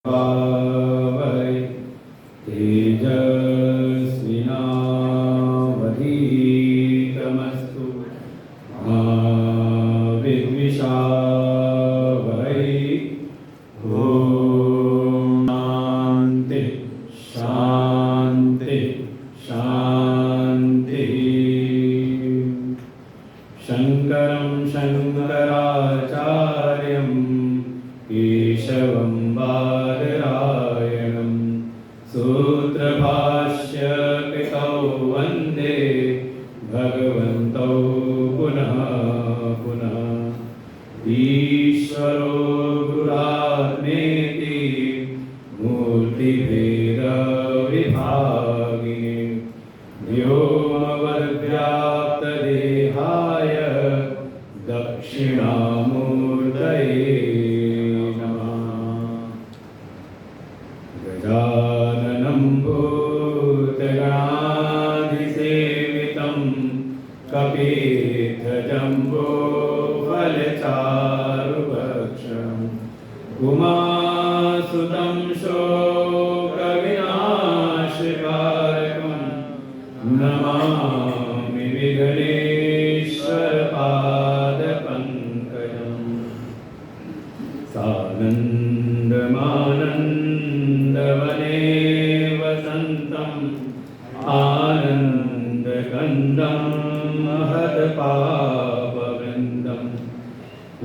वै तेजस्विनावधीतमस्तु मा विद्विषावहै। ॐ शान्ति शान्ति शान्तिः। शङ्करं शङ्कराचार्यं केशवं बादरायणं सूत्रभाष्य कृतौ वन्दे भगवन्तौ पुनः पुनः। ईश्वरो गुरुरात्मेति मूर्तिभेदविभागिने व्योमवद्व्याप्तदेहाय दक्षिणामूर्तये नमः। गजाननं भूतगणाधिसेवितं कपित्थजम्बोफलचारुभक्षम् उमासुतं शोकविनाशकारकं नमामि विघ्नेश्वरपादपङ्कजम्। सानन्दमानन्दवने वसन्तं आनन्दकन्दं महत्पापवृन्दं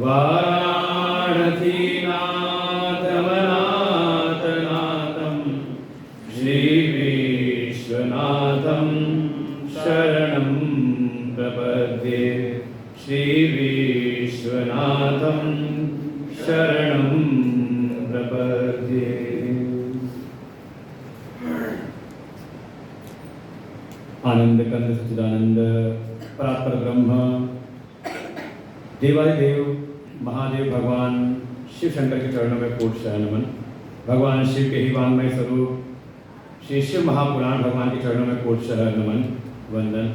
वाराणसीनाथमनाथनाथं श्रीविश्वनाथं शरणं प्रपद्ये। श्रीविश्वनाथं शरणं प्रपद्ये। आनंद कंद सच्चिदानंद परात्पर ब्रह्म देवादिदेव महादेव भगवान शिव शंकर के चरणों में कोटि नमन। भगवान शिव के ही वांगमय स्वरूप श्री शिव महापुराण भगवान के चरणों में कोटि नमन वंदन।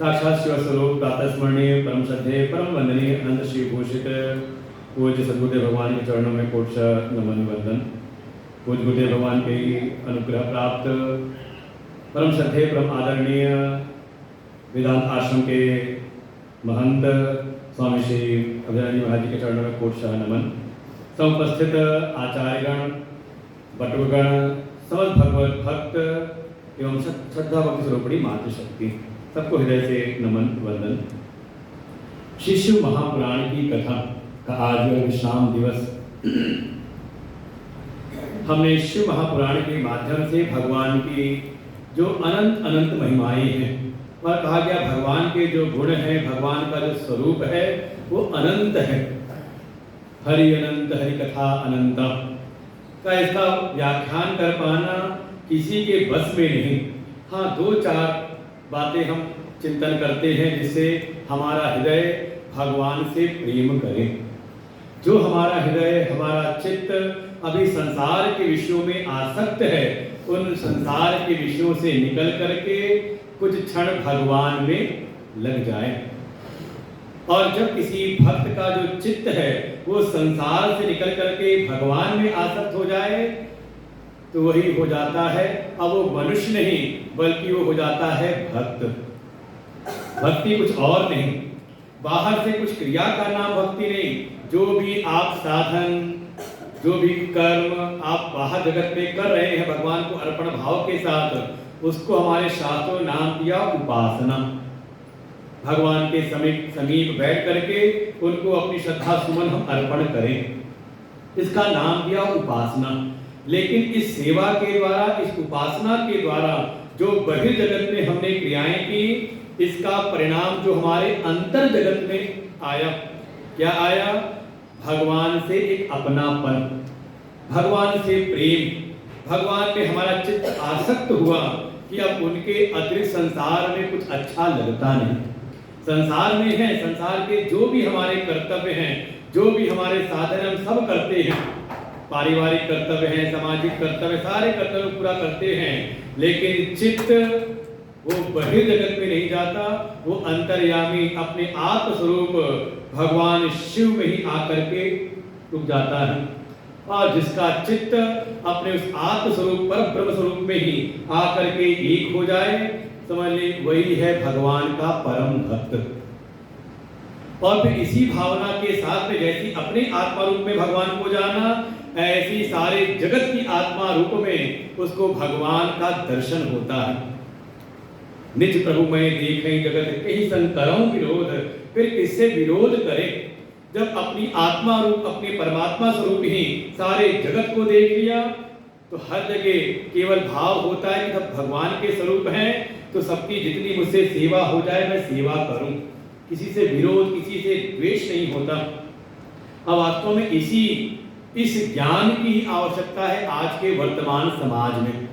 साक्षात शिव स्वरूप प्रातः स्मरणीय परम श्रद्धेय परम वंदनीय अनंत शिव भूषित पूज्य सद्गुरुदेव भगवान के चरणों में कोटि नमन वंदन। पूज्य गुरुदेव भगवान के अनुग्रह प्राप्त परम श्रद्धेय परम आदरणीय वेदांत आश्रम के महंत स्वामी श्री अभिनंदन महाराज जी के चरणों में कोटि नमन। समुपस्थित आचार्यगण बटुगण समस्त भगवत भक्त एवं श्रद्धा भक्ति स्वरूपणी मातृशक्ति सबको हृदय से नमन वंदन। श्री शिव महापुराण की कथा का आज विश्राम दिवस। हमने शिव महापुराण के माध्यम से भगवान की जो अनंत अनंत महिमाएं हैं और कहा गया भगवान के जो गुण हैं, भगवान का जो स्वरूप है वो अनंत है। हरि अनंत हरि कथा अनंता का इसका व्याख्यान कर पाना किसी के बस में नहीं। हाँ, दो चार बातें हम चिंतन करते हैं जिससे हमारा हृदय भगवान से प्रेम करे। जो हमारा हृदय हमारा चित्त अभी संसार के विषयों में आसक्त है, उन संसार के विषयों से निकल करके कुछ क्षण भगवान में लग जाए। और जब किसी भक्त का जो चित्त है वो संसार से निकल करके भगवान में आसक्त हो जाए तो वही हो जाता है, अब वो मनुष्य नहीं बल्कि वो हो जाता है भक्त। भक्ति कुछ और नहीं, बाहर से कुछ क्रिया का नाम भक्ति नहीं। जो भी आप साधन, जो भी कर्म आप बाहर जगत में कर रहे हैं भगवान को अर्पण भाव के साथ, उसको हमारे शास्त्रों ने नाम दिया उपासना। भगवान के समीप बैठ करके उनको अपनी श्रद्धा सुमन हम अर्पण करें, इसका नाम दिया उपासना। लेकिन इस सेवा के द्वारा, इस उपासना के द्वारा जो बहिर्जगत में हमने क्रियाएं की, इसका परिणाम जो हमारे अंतर जगत में आया, क्या आया? भगवान से एक अपनापन, भगवान से प्रेम, भगवान में हमारा चित्त आसक्त हुआ कि अब उनके अतिरिक्त संसार में कुछ अच्छा लगता नहीं। संसार में है, संसार के जो भी हमारे कर्तव्य हैं, जो भी हमारे साधन हम सब करते हैं, पारिवारिक कर्तव्य हैं, सामाजिक कर्तव्य, सारे कर्तव्य पूरा करते हैं, लेकिन चित्त वो बहिर्जगत में नहीं जाता, वो अंतर्यामी अपने आत्म स्वरूप भगवान शिव में ही आकर के रुक जाता है। और जिसका चित्त अपने उस आत्म स्वरूप पर ब्रह्म स्वरूप में ही आकर के एक हो जाए, समझ ले वही है भगवान का परम भक्त। और फिर इसी भावना के साथ में जैसी अपने आत्मा रूप में भगवान को जाना, ऐसी सारे जगत की आत्मा रूप में उसको भगवान का दर्शन होता है। निज प्रभु मैं देखें जगत कहीं संकरों विरोध, फिर किससे विरोध करे जब अपनी आत्मा रूप अपने परमात्मा स्वरूप ही सारे जगत को देख लिया, तो हर जगह केवल भाव होता है कि जब भगवान के स्वरूप हैं तो सबकी जितनी मुझसे सेवा हो जाए मैं सेवा करूं, किसी से विरोध किसी से द्वेष नहीं होता। अब वास्तव में इस ज्ञान की आवश्यकता है आज के वर्तमान समाज में।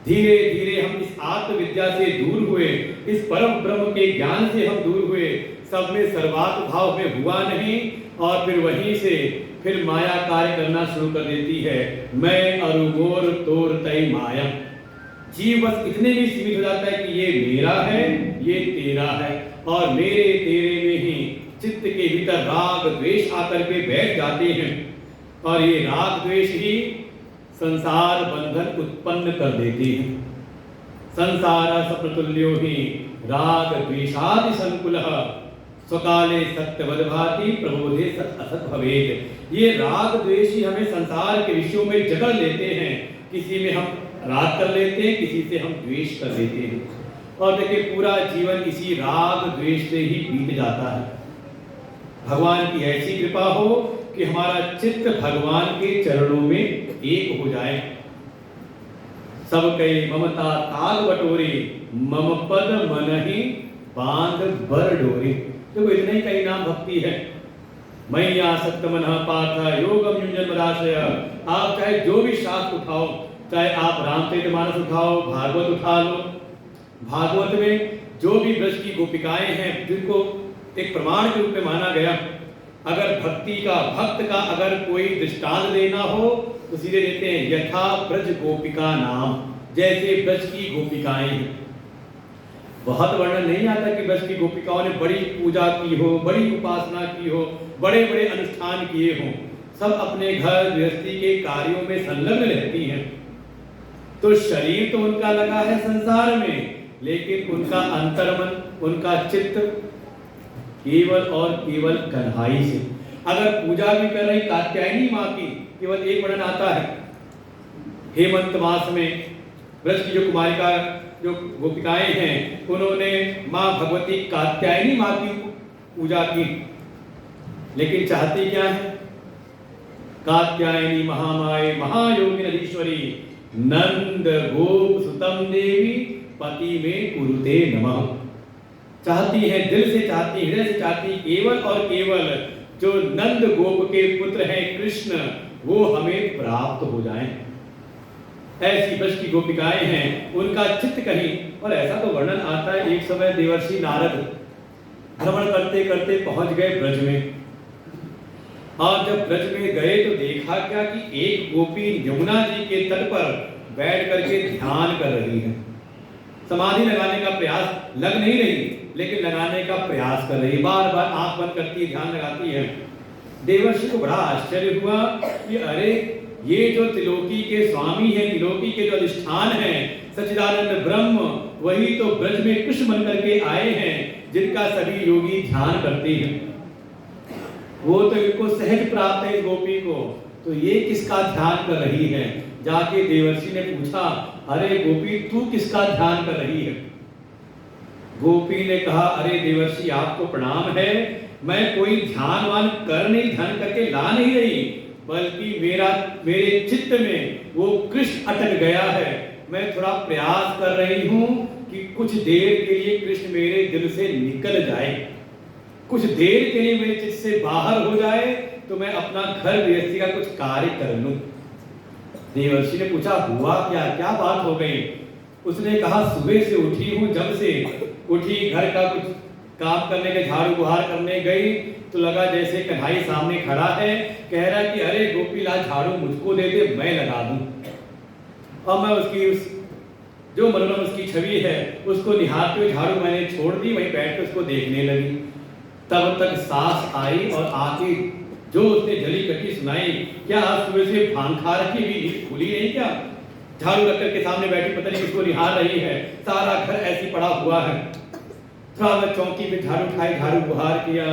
धीरे धीरे हम इस आत्मविद्या से दूर हुए, इस परम ब्रह्म के ज्ञान से हम दूर हुए, सब में सर्वात्म भाव में हुआ नहीं, और फिर वहीं से फिर माया कार्य करना शुरू कर देती है। मैं अरुगोर तोर तय माया, जीव बस इतने में सीमित हो जाता है कि ये मेरा है ये तेरा है, और मेरे तेरे में ही चित्त के भीतर राग द्वेष आकर के बैठ जाते हैं, और ये राग द्वेष ही संसार बंधन उत्पन्न कर देते हैं। संसार सप्रतुल्यो ही राग द्वेषादि संकुलः, स्वकाले सत्यवद भाति प्रबोधे सत असत भवेत्। ये राग द्वेष ही हमें संसार के विषयों में जकड़ लेते हैं, किसी में हम राग कर लेते हैं, किसी से हम द्वेष कर लेते हैं, और देखिए पूरा जीवन इसी राग द्वेष से ही बीत जाता है। भगवान की ऐसी कृपा हो कि हमारा चित्त भगवान के चरणों में एक हो जाए। सब कई ममता ताग बटोरी, मम पद मनहि बांध बर डोरी। देखो इतने ही कई नाम भक्ति है। मैया सत्य मन पार्थ योगम युंजन मदाशय। आप चाहे जो भी शास्त्र उठाओ, चाहे आप रामचरितमानस उठाओ, भागवत उठा लो, भागवत में जो भी ब्रज की गोपिकाएं हैं जिनको एक प्रमाण के रूप में माना गया, अगर भक्ति का भक्त का अगर कोई दृष्टांत देना हो तो सीधे देते हैं यथा ब्रज गोपिका नाम, जैसे ब्रज की गोपिकाएं हैं। बहुत वर्णन नहीं आता कि ब्रज की गोपिकाओं ने बड़ी पूजा की हो, बड़ी उपासना की हो, बड़े बड़े अनुष्ठान किए हों, सब अपने घर गृहस्थी के कार्यों में संलग्न रहती हैं। तो शरीर तो उनका लगा है संसार में, लेकिन उनका अंतर्मन, उनका चित्त केवल और केवल कन्हाई से। अगर पूजा भी कर रही कात्यायनी माँ की, केवल एक वर्णन आता है हेमंत मास में ब्रज की जो कुमारिका जो गोपिकाएं हैं उन्होंने माँ भगवती कात्यायनी माँ की पूजा की, लेकिन चाहती क्या है? कात्यायनी महामाये महायोगिन अधीश्वरी नंद गोप सुतम देवी पति में कुरुते नमः। चाहती है, दिल से चाहती, हृदय से चाहती, केवल और केवल जो नंद गोप के पुत्र हैं कृष्ण, वो हमें प्राप्त हो जाएं। ऐसी ब्रज की गोपिकाएं हैं, उनका चित्त कहीं। और ऐसा तो वर्णन आता है, एक समय देवर्षि नारद भ्रमण करते करते पहुंच गए ब्रज में, और जब ब्रज में गए तो देखा क्या कि एक गोपी यमुना जी के तट पर बैठ करके ध्यान कर रही है। समाधि लगाने का प्रयास लग नहीं रही, लेकिन लगाने का प्रयास कर रही, बार बार आंख बंद करती है, ध्यान लगाती है। देवर्षि को बड़ा आश्चर्य हुआ कि अरे ये जो त्रिलोकी के स्वामी हैं, त्रिलोकी के जो अधिष्ठान हैं, सच्चिदानंद ब्रह्म, वही तो ब्रज में कृष्ण बन करके आए हैं, जिनका सभी योगी ध्यान करते हैं। वो तो इनको सहज प्राप्त है इस गोपी को, तो ये किसका ध्यान कर रही है? जाके देवर्षि ने पूछा, अरे गोपी तू किसका ध्यान कर रही है? गोपी ने कहा, अरे देवर्षि आपको प्रणाम है, मैं कोई ध्यानवान कर नहीं, ध्यान करके ला नहीं रही, बल्कि मेरे चित्त में वो कृष्ण अटक गया है। मैं थोड़ा प्रयास कर रही हूँ कि कुछ देर के लिए कृष्ण मेरे दिल से निकल जाए, कुछ देर के लिए मेरे चित्त से बाहर हो जाए, तो मैं अपना घर गृहस्थी का कुछ कार्य कर लूं। देवर्षि ने पूछा, हुआ क्या, क्या बात हो गई? उसने कहा, सुबह से उठी हूँ, जब से उठी घर का कुछ काम करने के झाड़ू बुहार करने गई तो लगा जैसे कन्हाई सामने खड़ा है, कह रहा कि अरे गोपीलाल झाड़ू मुझको दे दे, मैं लगा दूं। और मैं उसकी जो मनोरम उसकी छवि है उसको निहारते हुए झाड़ू मैंने छोड़ दी, वहीं बैठ कर उसको देखने लगी। तब तक सास आई और आके जो उसने जली कटी सुनाई, क्या आज सुबह से भांग खा रखी भी खुली नहीं क्या? झाड़ू रख करके सामने बैठी पता नहीं किसको निहार रही है, सारा घर ऐसी पड़ा हुआ है। थोड़ा मैं चौकी पे झाड़ू उठाई, झाड़ू बुहार किया,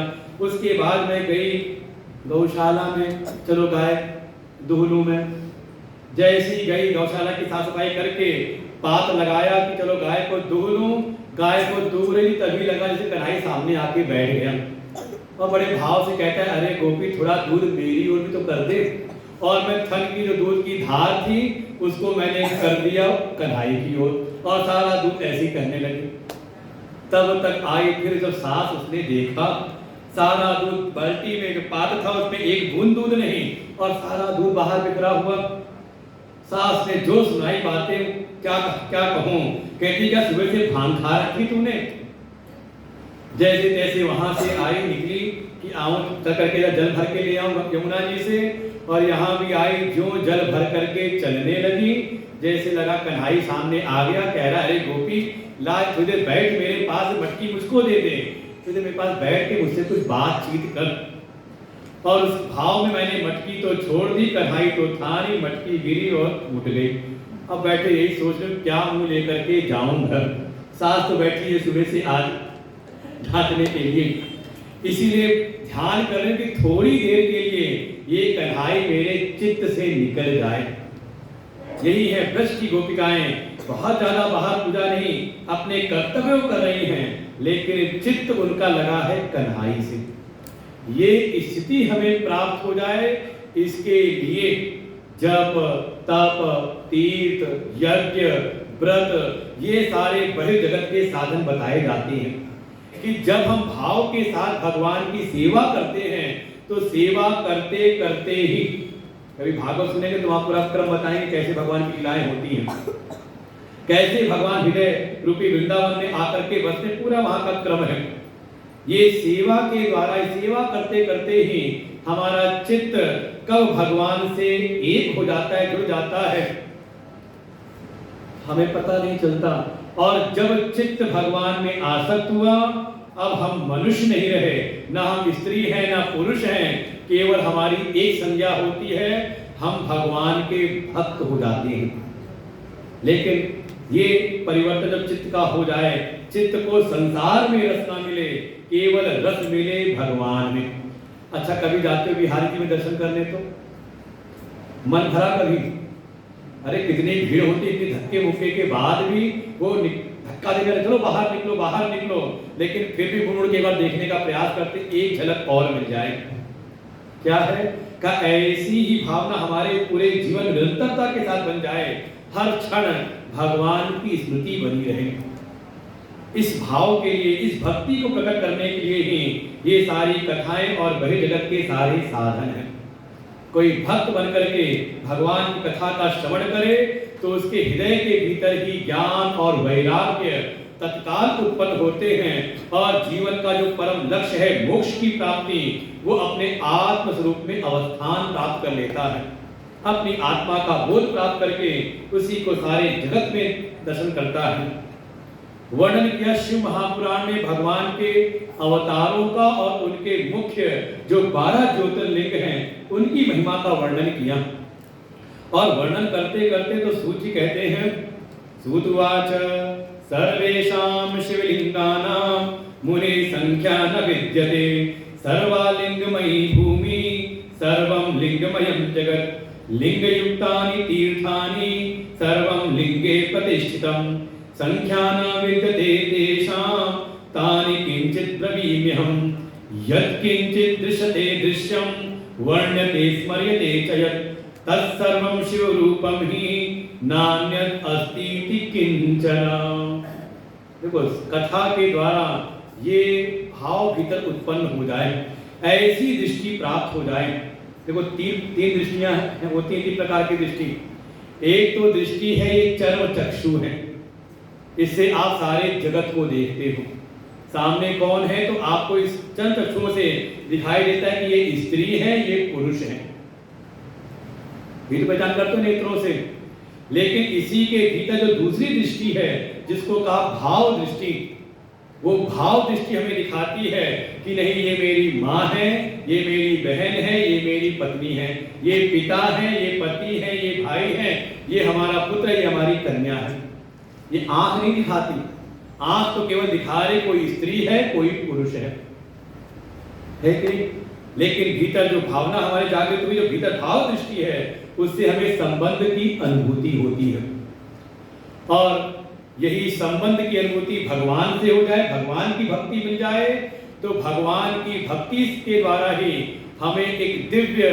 उसके बाद मैं गई गौशाला में, चलो गाय दूह लूं मैं। जैसी गई गौशाला की साफ सफाई करके पात लगाया कि चलो गाय को दूह लूं, गाय को दूह रही तभी लगा जैसे कन्हैया सामने आके बैठ गया और बड़े भाव से कहता है, अरे गोपी थोड़ा दूध मेरी ओर भी तो कर दे। और मैं थन की जो दूध की धार थी उसको मैंने कर दिया कन्हैया की ओर और सारा दूध ऐसे ही करने लगी। तब तक आई, फिर जब सास उसने देखा सारा दूध बाल्टी में जो पात्र था उसमें एक बूंद दूध नहीं और सारा दूध बाहर बिखरा हुआ। सास ने जो सुनाई बातें क्या क्या कहूं, कहती क्या सुबह से भांग खा रखी तूने? जैसे तैसे वहां से आई निकली कि आऊं करके जल भर के ले आऊं यमुना जी से, और यहाँ भी आई, जो जल भर करके चलने लगी, जैसे लगा कन्हैया सामने आ गया, कह रहा अरे गोपी ला तुझे बैठ मेरे पास, मटकी मुझको दे दे, तुझे मेरे पास बैठ के मुझसे कुछ बातचीत कर। और उस भाव में मैंने मटकी तो छोड़ दी, कन्हैया तो था नहीं, मटकी गिरी और टूट गई। अब बैठे यही सोच रहे क्या मुंह लेकर के जाऊं घर। सास तो बैठी है सुबह से आज ढांकने के लिए, इसीलिए ध्यान करें कि थोड़ी देर के लिए ये कन्हैया मेरे चित्त से निकल जाए। यही है ब्रज की गोपिकाएं, बहुत ज्यादा बाहर पूजा नहीं, अपने कर्तव्यों कर रही हैं, लेकिन चित्त उनका लगा है कन्हैया से। ये स्थिति हमें प्राप्त हो जाए, इसके लिए जप तप तीर्थ यज्ञ व्रत ये सारे बड़े जगत के साधन बताए जाते हैं कि जब हम भाव के साथ भगवान की सेवा करते हैं तो सेवा करते करते ही, कभी भागवत सुनेंगे तो वहां पूरा क्रम बताएंगे कैसे भगवान की लीलाएं होती हैं, कैसे भगवान हृदय रूपी वृंदावन में आकर के बसते, पूरा वहां का क्रम है। ये सेवा के द्वारा, सेवा करते करते ही हमारा चित्त कब भगवान से एक हो जाता है, जुड़ जाता है, हमें पता नहीं चलता। और जब चित्त भगवान में आसक्त हुआ, अब हम मनुष्य नहीं रहे, ना हम स्त्री हैं ना पुरुष हैं, केवल हमारी एक संज्ञा होती है, हम भगवान के भक्त हो जाते हैं। लेकिन ये परिवर्तन जब चित्त का हो जाए, चित्त को संसार में रस ना मिले, केवल रस मिले भगवान में। अच्छा, कभी जाते हो बिहारी जी में दर्शन करने तो मन भरा कभी? अरे कितनी भीड़ होती, इतनी धक्के मुक्के के बाद भी वो धक्का देकर चलो बाहर निकलो बाहर निकलो, लेकिन फिर भी मुड़ के एक बार देखने का प्रयास करते, एक झलक और मिल जाए। क्या है का ऐसी ही भावना हमारे पूरे जीवन निरंतरता के साथ बन जाए, हर क्षण भगवान की स्मृति बनी रहे। इस भाव के लिए, इस भक्ति को प्रकट करने के लिए ही ये सारी कथाएं और बड़े जगत के सारे साधन हैं। कोई भक्त बनकर के भगवान की कथा का श्रवण करे तो उसके हृदय के भीतर ही ज्ञान और वैराग्य तत्काल उत्पन्न होते हैं और जीवन का जो परम लक्ष्य है मोक्ष की प्राप्ति, वो अपने आत्म स्वरूप में अवस्थान प्राप्त कर लेता है। अपनी आत्मा का बोध प्राप्त करके उसी को सारे जगत में दर्शन करता है। वर्णन किया शिव महापुराण में भगवान के अवतारों का और उनके मुख्य जो 12 ज्योतिर्लिंग हैं उनकी महिमा का वर्णन किया। और वर्णन करते करते तो सूत जी कहते हैं, सूतवाच सर्वेषां शिवलिंगानां मुनि संख्या न विद्यते, सर्वालिंगमयी भूमि सर्वं लिंगमयं जगत्, लिंगयुक्तानि तीर्थानि सर्वं लिंगे प्रतिष्ठितम्, संख्या न विद्यते तेषां तानि किंचित् ब्रवीम्यहम्, यत् किंचित् दृश्यते दृश्यं वर्ण्यते स्मर्यते च यत्, तत्सर्वं शिवरूपं हि नान्यत् अस्तीति किंचन। देखो, कथा के द्वारा ये भाव भीतर उत्पन्न हो जाए, ऐसी दृष्टि प्राप्त हो जाए। देखो, तीन दृष्टियां हैं, वो तीन प्रकार की दृष्टि। एक तो दृष्टि है ये चर्म चक्षु है, इससे आप सारे जगत को देखते हो। सामने कौन है तो आपको इस चर्म चक्षुओं से दिखाई देता है कि ये स्त्री है ये पुरुष है, पहचान करते हो नेत्रों से। लेकिन इसी के भीतर जो दूसरी दृष्टि है जिसको कहा भाव दृष्टि, वो भाव दृष्टि हमें दिखाती है कि नहीं, ये मेरी माँ है, ये मेरी बहन है, ये मेरी पत्नी है, ये पिता है, ये पति है, ये भाई है, ये हमारा पुत्र, ये हमारी कन्या है। ये आंख नहीं दिखाती। आंख तो केवल दिखा रही कोई स्त्री है, कोई पुरुष है कि? लेकिन भीतर जो भावना हमारे जागृत हुई, जो भीतर भाव दृष्टि है, उससे हमें संबंध की अनुभूति होती है। और यही संबंध की अनुभूति भगवान से हो जाए, भगवान की भक्ति मिल जाए, तो भगवान की भक्ति के द्वारा ही हमें एक दिव्य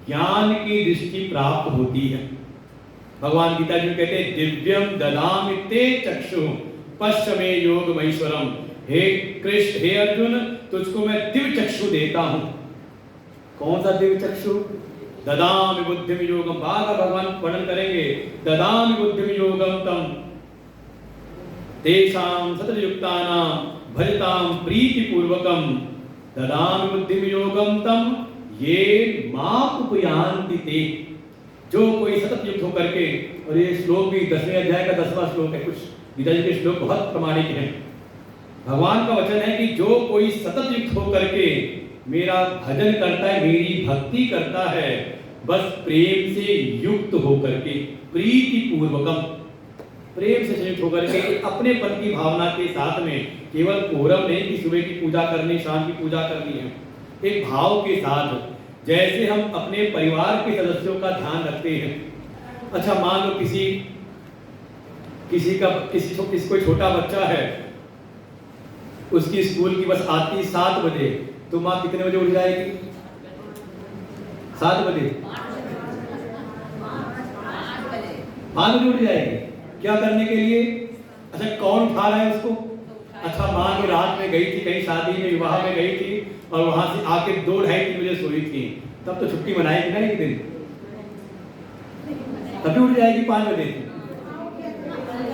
ज्ञान की दृष्टि प्राप्त होती है। भगवान गीता जी कहते हैं, दिव्यम ददामि ते चक्षु पश्य मे योगमैश्वरम। हे कृष्ण, हे अर्जुन, तुझको मैं दिव्य चक्षु देता हूं। कौन सा दिव्य चक्षु? ददामि बुद्धिम योगम। बार भगवान वर्णन करेंगे, ददामि बुद्धिम योगम तम तेषां सततयुक्तानां भजतां प्रीतिपूर्वकम ददामि बुद्धिम योगम तम ये माम् उपयान्ति ते। जो कोई सतत युक्त होकर के, और ये श्लोक भी 10वें अध्याय का 10वां श्लोक है, कुछ गीता जी के श्लोक बहुत प्रमाणिक हैं। भगवान का वचन है कि जो कोई सतत युक्त होकर के मेरा भजन करता है, मेरी भक्ति करता है, बस प्रेम से युक्त होकर के, प्रीति पूर्वकम, प्रेम से संयुक्त होकर के, अपने पन की भावना के साथ में, केवल कोरम नहीं कि सुबह की पूजा करनी, शाम की पूजा करनी है, एक भाव के साथ, जैसे हम अपने परिवार के सदस्यों का ध्यान रखते हैं। अच्छा, मान लो किसी कोई छोटा बच्चा है, उसकी स्कूल की बस आती 7 बजे, तो माँ कितने बजे उठ जाएगी? 7 बजे, 5 बजे उठ जाएगी। क्या करने के लिए? अच्छा, कौन उठा रहा है उसको? अच्छा, माँ की रात में गई थी, कहीं शादी में, विवाह में गई थी, और वहां से आके 2, 2:30, 3 बजे सोई थी, तब तो छुट्टी मनाएगी ना एक दिन, तभी उठ जाएगी 5 बजे।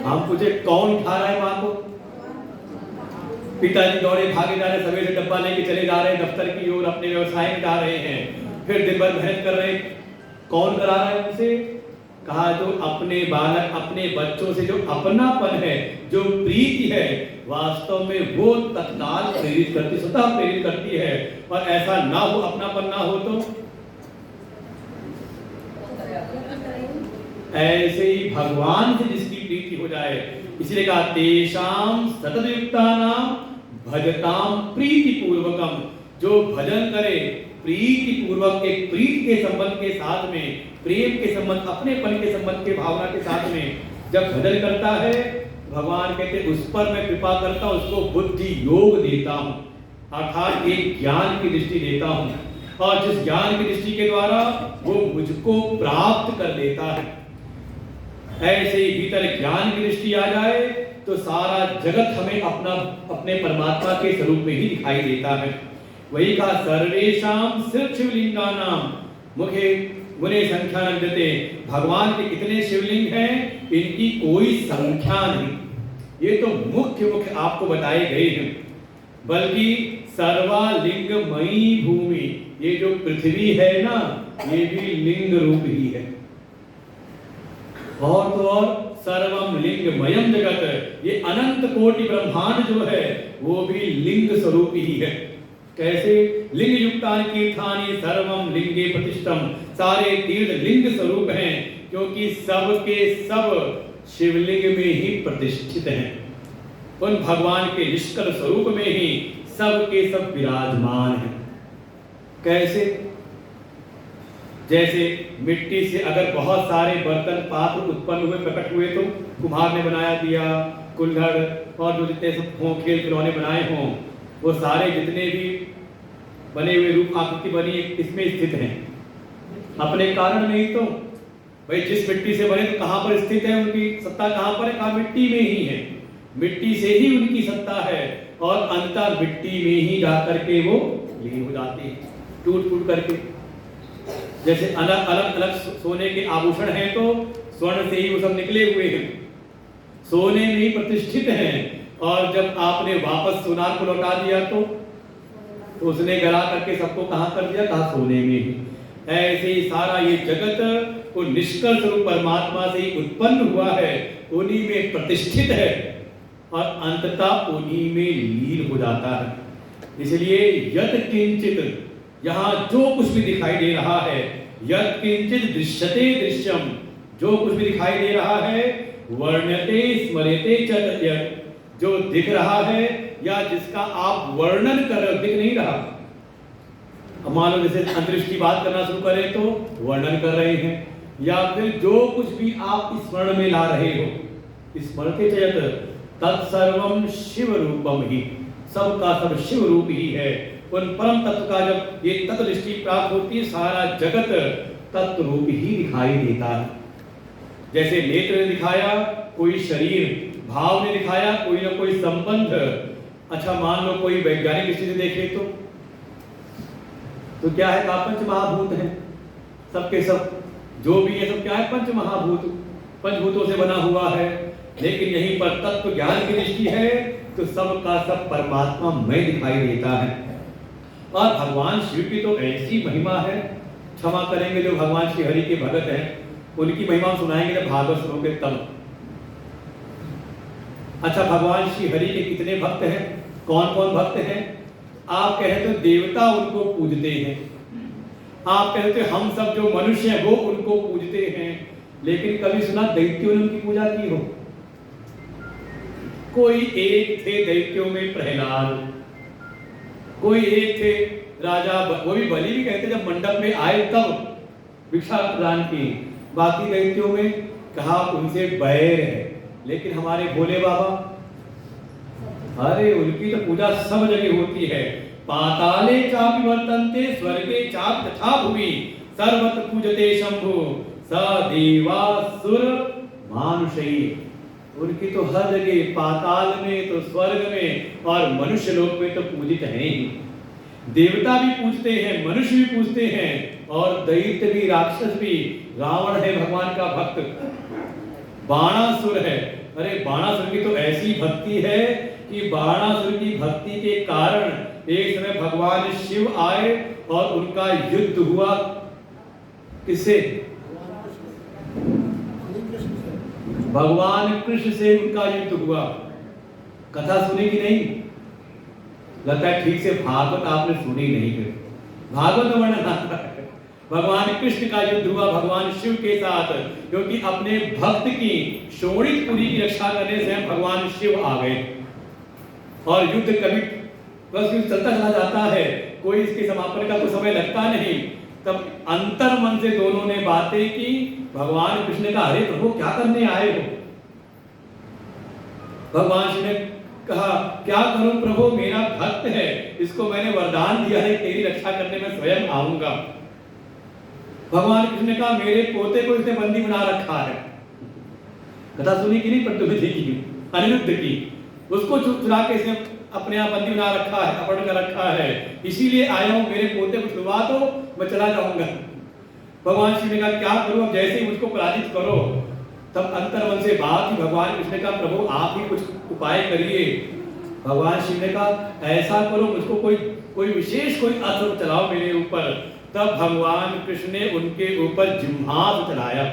हम पूछे कौन उठा रहा है माँ को? पिताजी दौड़े भागे जा रहे, सवेरे डब्बा लेके चले जा रहे हैं दफ्तर की ओर, अपने व्यवसाय में जा रहे हैं, फिर दिन भर मेहनत कर रहे हैं। कौन करा रहा है उनसे? कहा, जो अपने बालक, अपने बच्चों से जो अपनापन है, जो प्रीति है, वास्तव में वो तत्काल प्रेरित करती, स्वतः प्रेरित करती है। और ऐसा ना हो, अपनापन ना हो, तो ऐसे ही भगवान से जिसकी प्रीति हो जाए, इसलिए कहा तेषां सततयुक्तानां भजतां प्रीति पूर्वकम। जो भजन करे प्रीति पूर्वक, एक प्रीति के संबंध के साथ में, प्रेम के संबंध, अपनेपन के संबंध के भावना के साथ में जब भजन करता है, भगवान कहते उस पर मैं कृपा करता हूं, उसको बुद्धि योग देता हूं, अर्थात एक ज्ञान की दृष्टि देता हूं, और जिस ज्ञान की दृष्टि के द्वारा वो मुझको प्राप्त कर देता है। ऐसे ही भीतर ज्ञान की दृष्टि आ जाए तो सारा जगत हमें अपने परमात्मा के स्वरूप में ही दिखाई देता है। वही कहा, सर्वेषां शिवलिंगानां मुखे मुने संख्या न विद्यते। भगवान के कितने शिवलिंग हैं, इनकी कोई संख्या नहीं। ये तो मुख्य आपको बताए गए हैं। बल्कि सर्वालिंगमयी भूमि, ये जो पृथ्वी है ना, ये भी लिंग रूप ही है। और तो और सर्वम लिंगमयम जगत, ये अनंत कोटि ब्रह्मांड जो है वो भी लिंग स्वरूप ही है। कैसे? लिंग युक्तानि तीर्थानि सर्वम लिंगे प्रतिष्ठम। सारे तीर्थ लिंग स्वरूप हैं, क्योंकि सब के सब शिवलिंग में ही प्रतिष्ठित हैं। उन भगवान के निष्कल स्वरूप में ही सब के सब विराजमान हैं। कैसे? जैसे मिट्टी से अगर बहुत सारे बर्तन पात्र उत्पन्न हुए, प्रकट हुए, तो कुम्हार ने बनाया दिया, कुल्हड़ और जो जितने सब हों, खेल खिलौने बनाए हों, वो सारे जितने भी बने हुए रूप आकृति बनी इसमें स्थित हैं अपने कारण में ही। तो भाई जिस मिट्टी से बने तो कहाँ पर स्थित है, उनकी सत्ता कहाँ पर है? कहाँ? मिट्टी में ही है। मिट्टी से ही उनकी सत्ता है, और अंतर मिट्टी में ही जाकर के वो लीन हो जाती है, टूट फूट करके। जैसे अलग अलग सोने के आभूषण हैं, तो स्वर्ण से ही वो सब निकले हुए हैं, सोने में ही प्रतिष्ठित हैं। और जब आपने वापस सोनार को लौटा दिया तो उसने गला करके सबको कहां कर दिया? कहा सोने में ही। ऐसे ही सारा ये जगत वो निष्कल स्वरूप परमात्मा से ही उत्पन्न हुआ है, उन्हीं में प्रतिष्ठित है। और अंततः उन्हीं में लीन हो जाता है। इसलिए यत् किंचित, यहाँ जो कुछ भी दिखाई दे रहा है, यत् किंचित दृश्यते दृश्यम, जो कुछ भी दिखाई दे रहा है, वर्ण्यते स्मर्यते च यत्, जो दिख रहा है या जिसका आप वर्णन कर रहे हो, दिख नहीं रहा। अब मान लो जैसे अंतरिक्ष की बात करना शुरू करें तो वर्णन कर रहे हैं, या फिर जो कुछ भी आप स्मरण में ला रहे हो, स्मरते च यत् तत्सर्वम शिव रूपम ही, सब का सब शिव रूप ही है। उन परम तत्व का जब ये तत्व दृष्टि प्राप्त होती है, सारा जगत तत्व रूप ही दिखाई देता है। जैसे नेत्र ने दिखाया कोई शरीर, भाव ने दिखाया कोई ना कोई संबंध। अच्छा मान लो कोई वैज्ञानिक दृष्टि से देखे तो क्या है, का पंच महाभूत है, सबके सब जो भी है सब क्या है, पंच महाभूत, पंचभूतों से बना हुआ है। लेकिन यहीं पर तत्व ज्ञान की दृष्टि है तो सब का सब परमात्मा में दिखाई देता है। और भगवान शिव की तो ऐसी महिमा है, क्षमा करेंगे जो भगवान श्री हरि के भगत हैं, उनकी महिमा सुनाएंगे जब भागवत सुनोगे तब। अच्छा भगवान श्री हरि के कितने भक्त हैं, कौन कौन भक्त हैं? आप कहें तो देवता उनको पूजते हैं, आप कहते हैं हम सब जो मनुष्य हैं वो उनको पूजते हैं। लेकिन कभी सुना दैत्यों ने उनकी पूजा की हो? कोई एक थे दैत्यों में प्रहलाद, कोई एक थे राजा, वो भी बलि भी कहते जब मंडप में आए तब भिक्षा प्रदान की। बाकी दैत्यों में कहा उनसे बैर है। लेकिन हमारे भोले बाबा, अरे उनकी तो पूजा सब जगह होती है। पाताले चापि वर्तन्ते स्वर्गे चापि तथा भुवि सर्वत्र पूजते शंभु स देवासुर मानुषै। उनकी तो हर जगह, पाताल में तो स्वर्ग में और मनुष्य लोक में तो पूजित हैं ही। देवता भी पूजते हैं, मनुष्य भी पूजते हैं और दैत्य भी, राक्षस भी। रावण है भगवान का भक्त, बाणासुर है। अरे बाणासुर की तो ऐसी भक्ति है कि बाणासुर की भक्ति के कारण एक समय भगवान शिव आए और उनका युद्ध हुआ। किससे? भगवान कृष्ण से उनका युद्ध हुआ। कथा सुनी कि नहीं? लगता है ठीक से भागवत आपने सुनी नहीं। फिर भागवत वर्णन आता है भगवान कृष्ण का युद्ध हुआ भगवान शिव के साथ, क्योंकि अपने भक्त की शोणितपुरी की रक्षा करने से भगवान शिव आ गए। और युद्ध कभी बस युद्ध चलता चला जाता है, कोई इसके समापन का कोई समय लगता नहीं। तब अंतर मन से दोनों ने बातें की। भगवान कृष्ण का, अरे प्रभु क्या करने आए हो? भगवान शिव ने कहा क्या करूं प्रभु, मेरा भक्त है, इसको मैंने वरदान दिया है तेरी रक्षा करने में स्वयं आऊंगा। भगवान कृष्ण ने कहा मेरे पोते को इसने बंदी बना रखा है। कथा सुनी कि नहीं? प्रतिनिधि की, अनिरुद्ध की, उसको चुरा के इसने अपने आप बंदी बना रखा है, अपहरण कर रखा है। इसीलिए आया हूं, मेरे पोते को छुड़वा दो, मैं चला जाऊंगा। भगवान शिव ने कहा क्या करूं, अब जैसे ही मुझको पराजित करो। तब अंतर मन से बात ही भगवान कृष्ण का, प्रभु आप ही कुछ उपाय करिए। भगवान शिव ने कहा ऐसा करो, मुझको कोई विशेष कोई अस्त्र चलाओ मेरे ऊपर। तब भगवान कृष्ण ने उनके ऊपर जिह्वास्त्र चलाया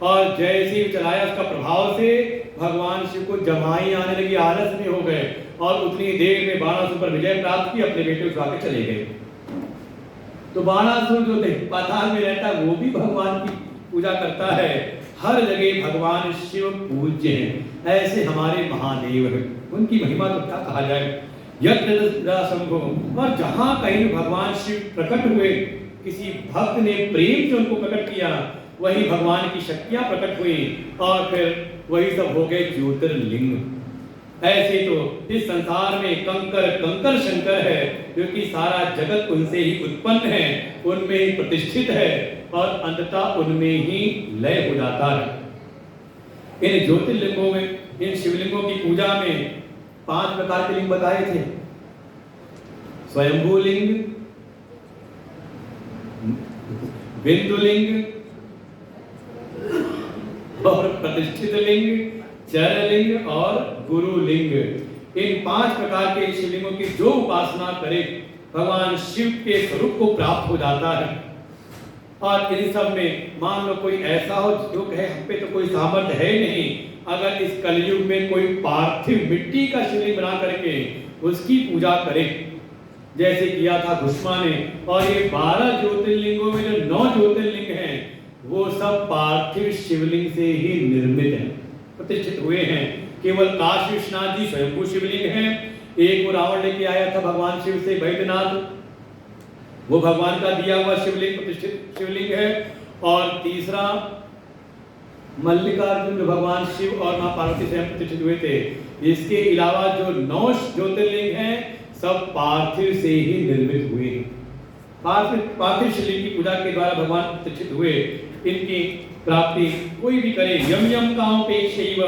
और जैसे ही चलाया उसका प्रभाव से भगवान शिव को जमाई आने लगी, आलस में हो गए और उतनी देर में बाणासुर पर विजय प्राप्त की, अपने बेटे उठा के चले गए। तो बाणासुर जो पाताल में रहता है वो भी भगवान की पूजा करता है। हर जगह भगवान शिव पूज्य हैं। ऐसे हमारे महादेव हैं, उनकी महिमा तो क्या कहा जाए। यत्र शंभो, और जहां कहीं भगवान शिव प्रकट हुए, किसी भक्त ने प्रेम से उनको प्रकट किया, वही भगवान की शक्तियां प्रकट हुई और फिर वही सब हो गए ज्योतिर्लिंग। ऐसे तो इस संसार में कंकर कंकर शंकर है, क्योंकि सारा जगत उनसे ही उत्पन्न है, उनमें ही प्रतिष्ठित है और अंततः उनमें ही लय हो जाता है। इन ज्योतिर्लिंगों में, इन शिवलिंगों की पूजा में 5 प्रकार के लिंग बताए थे। स्वयंभू लिंग, बिंदु लिंग और प्रतिष्ठित लिंग, चर लिंग और गुरु लिंग। इन 5 प्रकार के शिवलिंगों की जो उपासना करे भगवान शिव के स्वरूप को प्राप्त हो जाता है। और इन सब में मान लो कोई ऐसा हो जो कहे हम पे तो कोई सामर्थ्य है नहीं, अगर इस कलयुग में कोई पार्थिव मिट्टी का शिवलिंग बना करके उसकी पूजा करे, जैसे किया था भुष्मा ने, और ये 12 ज्योतिर्लिंगों में जो 9 ज्योतिर्लिंग हैं वो सब पार्थिव शिवलिंग से ही निर्मित हैं, प्रतिष्ठित हुए हैं। केवल काशी विश्वनाथ जी स्वयंभू शिवलिंग हैं। एक वो रावण लेके आया था भगवान शिव से बैद्यनाथ, वो भगवान का दिया हुआ शिवलिंग, प्रतिष्ठित शिवलिंग है। और तीसरा मल्लिकार्जुन जो भगवान शिव और मां पार्वती से प्रतिष्ठित हुए थे। इसके अलावा जो 9 ज्योतिर्लिंग हैं सब पार्थिव से ही निर्मित हुए हैं। पार्थिव शिवलिंग की पूजा के द्वारा भगवान प्रतिष्ठित हुए। इनकी प्राप्ति कोई भी करे, यम यम कामपेक्षैव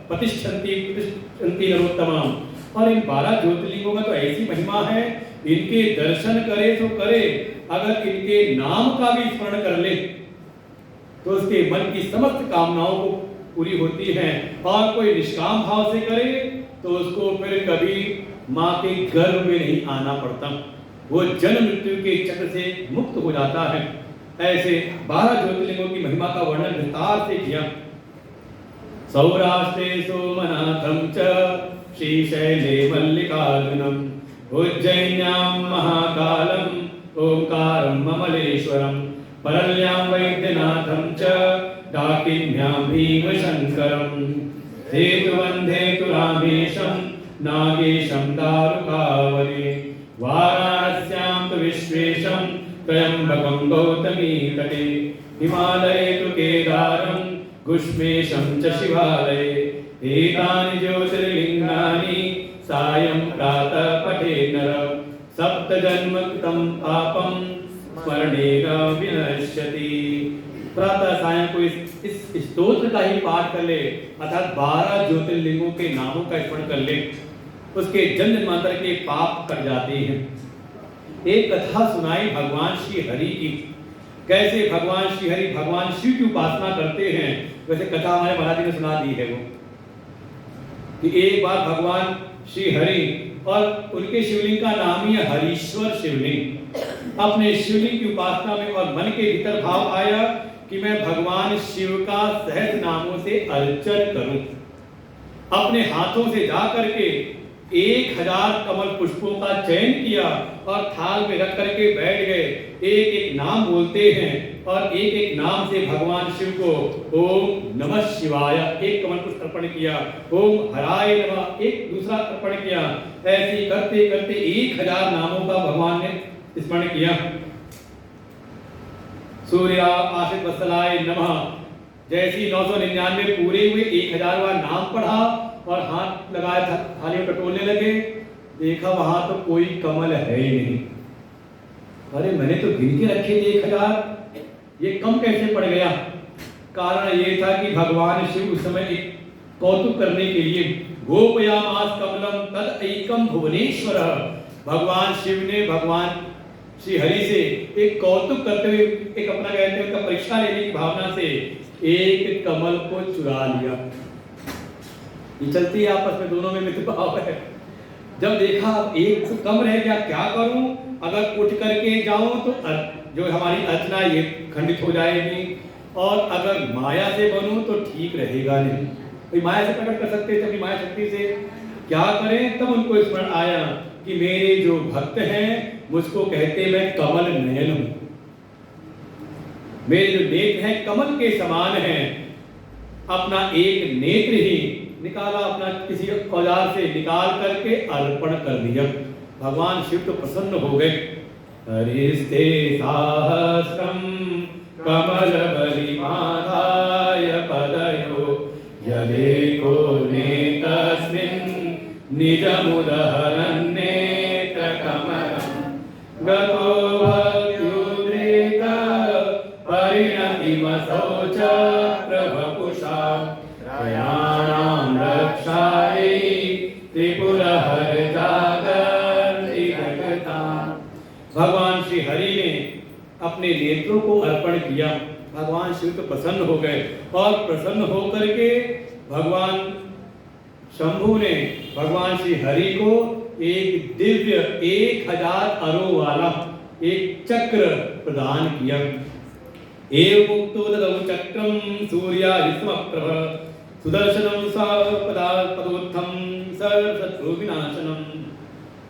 प्रतिष्ठन्ति नरोत्तमम्। और इन 12 ज्योतिर्लिंगों का तो ऐसी महिमा है, इनके दर्शन करे तो करे, अगर इनके नाम का भी स्मरण कर ले तो उसके मन की समस्त कामनाओं को पूरी होती हैं। और कोई निष्काम भाव से करे तो उसको फिर कभी माँ के गर्भ में नहीं आना पड़ता, वो जन्म मृत्यु के चक्र से मुक्त हो जाता है। ऐसे 12 ज्योतिर्लिंगों की महिमा का वर्णन विस्तार से किया। सौराष्ट्रे सोमनाथं च श्रीशैले मल्लिकार्जुनम् उज्जैन्यां महाकालम् ओंकारं ममलेश्वरम् परल्यां वैद्यनाथं च डाकिन्यां भीमशङ्करम् हेतुवन्धे तु रामेशं नागेशं दारुकावने वाराणस्यां तु विश्वेशं त्र्यम्बकं गौतमी तटे हिमालये तु केदारं गुष्मेशं च शिवालये एतानि ज्योतिर्लिङ्गानि सायं प्रातः पठे नर सप्तजन्मकृतं पापं स्मरणेन विनश्यति। प्रातः सायं को इस स्तोत्र का ही पाठ कर ले, अर्थात 12 ज्योतिर्लिंगों के नामों का स्मरण कर ले, उसके जन्म जन्मांतर के पाप कट जाते हैं। एक कथा सुनाई भगवान श्री हरि की, कैसे भगवान श्री हरि भगवान शिव की उपासना करते हैं। वैसे कथा हमारे महाराज ने सुना दी है वो, कि एक बार भगवान श्री हरि और उनके शिवलिंग का नाम ही है हरीश्वर शिवलिंग। अपने शिवलिंग की उपासना में और मन के भीतर भाव आया कि मैं भगवान शिव का सहस्त्र नामों से अर्चन करूं। अपने हाथों से जा करके 1000 कमल पुष्पों का चयन किया और थाल में रख करके बैठ गए। एक एक नाम बोलते हैं और एक एक नाम से भगवान शिव को ओम नमः शिवाय एक कमल पुष्प अर्पण किया, ओम हराय नमः एक दूसरा अर्पण किया। ऐसे करते करते 1000 नामों का भगवान ने स्मरण किया। सूर्य आशित वत्सलाय नमः जैसी 999 पूरे हुए, 1000वां नाम पढ़ा और हाथ लगाया था, थाली में टटोलने लगे। देखा वहां तो कोई कमल है ही नहीं। अरे मैंने तो गिन के रखे थे 1000, ये कम कैसे पड़ गया? कारण ये था कि भगवान शिव उस समय एक कौतुक करने के लिए गोपयामास कमलम तद एकम भुवनेश्वर, भगवान शिव ने भगवान श्री हरि से एक कौतुक करते हुए, एक अपना कहते हैं उनका परीक्षा लेने की भावना से एक कमल को चुरा लिया। ये चलती है आपस में, दोनों में मित्र भाव है। जब देखा एक तो कम रह गया, क्या करूं? अगर उठ करके जाऊं तो जो हमारी अर्चना ये खंडित हो जाएगी, और अगर माया से बनूं तो ठीक रहेगा नहीं। भाई माया से प्रकट कर सकते थे अपनी माया शक्ति से, क्या करें? तब उनको स्मरण आया कि मेरे जो भक्त हैं मुझको कहते मैं कमल नयन हूं, मेरे जो नेत्र हैं कमल के समान हैं। अपना एक नेत्र ही निकाला, अपना किसी औजार से निकाल करके अर्पण कर दिया। भगवान शिव तो प्रसन्न हो गए। हरिस्ते सहस्रम कमल बलिमाधाय पदयो यदेको नेतस्मिन् निजमुदहरन् नेत्रकमलं गतो भक्त्युद्रेक परिणतिमसौ च प्रभपुषा त्रयाणां रक्षायै त्रिपुरहर जागर्ति जगतां। भगवान श्री हरि ने अपने नेत्रों को अर्पण किया। भगवान शिव तो प्रसन्न हो गए, और प्रसन्न होकर के भगवान शंभु ने भगवान श्री हरि को एक दिव्य 1000 अरों वाला एक चक्र प्रदान किया। एव मुक्तो ददौ चक्रम सूर्यादिसमप्रभ सुदर्शनम पदोत्थम सर्वशत्रु विनाशनम।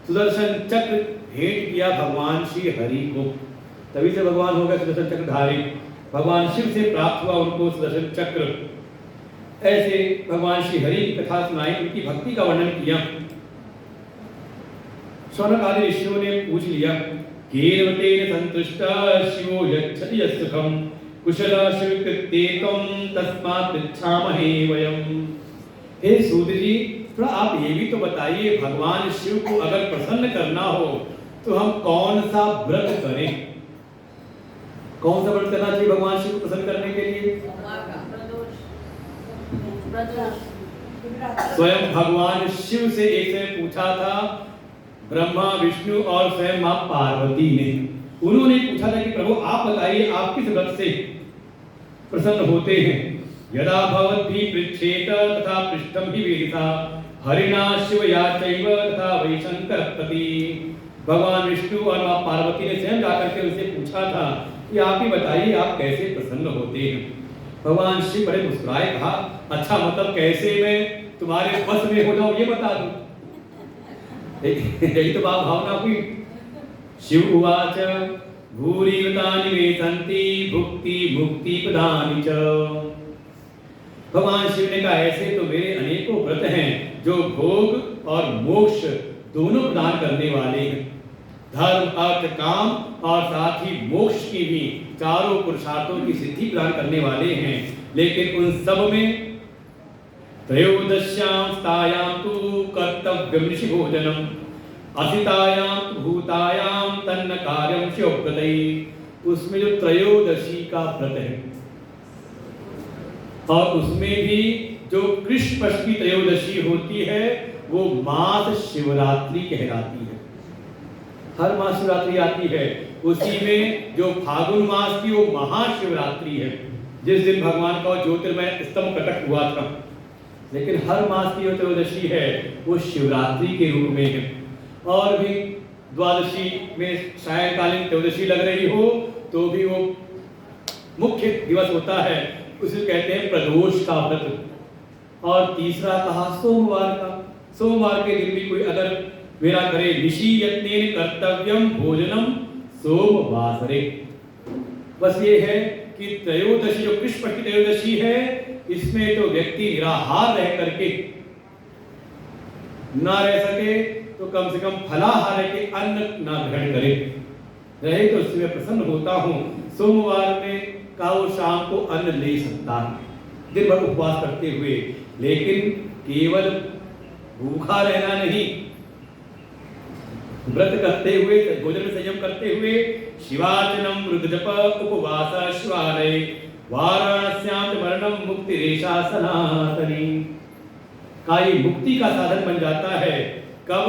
सुदर्शन चक्र भेंट किया भगवान श्री हरि को, तभी से भगवान हो गए सुदर्शन चक्रधारी। भगवान शिव से प्राप्त हुआ उनको सुदर्शन चक्र। ऐसे भगवान श्री हरि की कथा सुनाई, उनकी भक्ति का वर्णन किया। शौनक आदि ऋषियों ने पूछ लिया, केन तेन संतुष्टा शिवो यच्छति यत्सुखम कुशल शिवकृत्ये त्वं तस्मात् पृच्छामहे वयम्। हे सूत जी, थोड़ा आप ये भी तो बताइए, भगवान शिव को अगर प्रसन्न करना हो तो हम कौन सा व्रत करें? कौन सा व्रत करना चाहिए भगवान शिव को प्रसन्न करने के लिए? स्वयं भगवान शिव से एक ने पूछा था, ब्रह्मा विष्णु और स्वयं मां पार्वती ने। उन्होंने पूछा था कि प्रभु आप बताइए, आप किस व्रत से प्रसन्न होते हैं? यदा भवद्भिः पृच्छेत तथा पृष्ठं हि वेदिता हरिणा शिवया चैव तथा वै शंकर प्रति। भगवान विष्णु और मां पार्वती ने स्वयं जाकर के उनसे पूछा था कि आप ही बताइए, आप कैसे प्रसन्न होते हैं? भगवान शिव बड़े मुस्कुराए, कहा, अच्छा मतलब कैसे मैं तुम्हारे बस में हो जाऊं ये बता दूं? यही तो भावना हुई। शिव उवाच भूरिवतानि मे सन्ति भुक्ति मुक्ति प्रदानि च। भगवान शिव ने कहा, ऐसे तो मेरे अनेकों व्रत हैं जो भोग और मोक्ष दोनों प्रदान करने वाले हैं। धर्म अर्थ काम और साथ ही मोक्ष की भी चारों पुरुषार्थों की सिद्धि प्रदान करने वाले हैं। लेकिन उन सब में त्रयोदश्यां स्तायां तु कर्तव्यं ऋषिभोजनम् असितायां भूतायां तन्न कार्यं शिवव्रतै। उसमें जो त्रयोदशी का व्रत है और उसमें भी जो कृष्ण पक्ष की त्रयोदशी होती है वो मास शिवरात्रि कहलाती है। हर मास शिवरात्रि आती है, उसी में जो फागुन मास की वो महाशिवरात्रि है, जिस दिन भगवान का ज्योतिर्मय स्तंभ प्रकट हुआ था। लेकिन हर मास की जो त्रयोदशी है वो शिवरात्रि के रूप में है। और भी द्वादशी में सायंकालीन त्रयोदशी लग रही हो तो भी वो मुख्य दिवस होता है, उसे कहते हैं प्रदोष का व्रत। और तीसरा कहा सोमवार का। सोमवार के दिन भी कोई अगर मेरा करे, ऋषि यत्नेन कर्तव्यम भोजनम सोमवासरे। बस ये है कि त्रयोदशी जो कृष्ण पक्ष की त्रयोदशी है, इसमें तो व्यक्ति निराहार रह करके ना रह सके तो कम से कम फलाहार के अन्न ना ग्रहण करे, रहे तो उसमें प्रसन्न होता हूँ। सोमवार में का वो शाम को अन्न ले सकता है दिन भर उपवास करते हुए, लेकिन केवल भूखा रहना नहीं, व्रत करते हुए भोजन में संयम करते हुए शिवार्चनम रुद्रजप उपवास शिवालय वाराणस्यां मरणम मुक्ति रेशा सनातनी। का ये मुक्ति का साधन बन जाता है। कब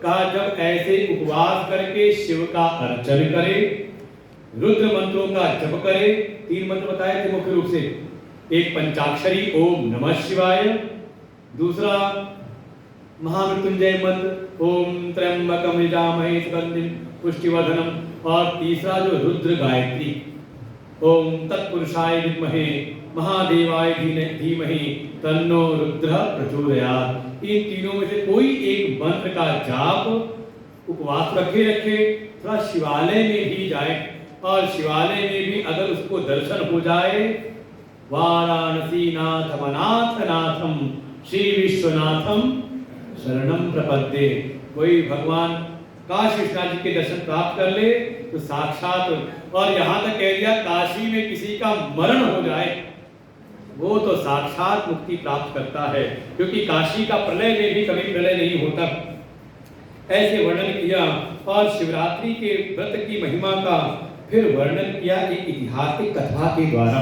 का? जब ऐसे उपवास करके शिव का अर्चन करे, रुद्र मंत्रों का जप करे। 3 मंत्र बताए थे मुख्य रूप से, एक पंचाक्षरी ओम नमः शिवाय, दूसरा महामृत्युंजय मंत्र ओम त्र्यंबकम यजामहे सुगंधिं पुष्टिवर्धनम, और तीसरा जो रुद्र गायत्री ओम तत्पुरुषाय विद्महे महादेवाय धीमहि तन्नो रुद्र प्रचोदयात्। इन तीनों में से कोई एक मंत्र का जाप उपवास रखे थोड़ा शिवालय में भी जाए, और शिवालय में भी अगर उसको दर्शन हो जाए, वाराणसी नाथ अनाथ नाथम श्री विश्वनाथम शरणम प्रपद्ये, कोई भगवान काशी विश्वनाथ जी के दर्शन प्राप्त कर ले तो साक्षात, और यहाँ तक कह दिया काशी में किसी का मरण हो जाए वो तो साक्षात मुक्ति प्राप्त करता है, क्योंकि काशी का प्रलय में भी कभी प्रलय नहीं होता। ऐसे वर्णन किया। और शिवरात्रि के व्रत की महिमा का फिर वर्णन किया एक ऐतिहासिक कथा के द्वारा।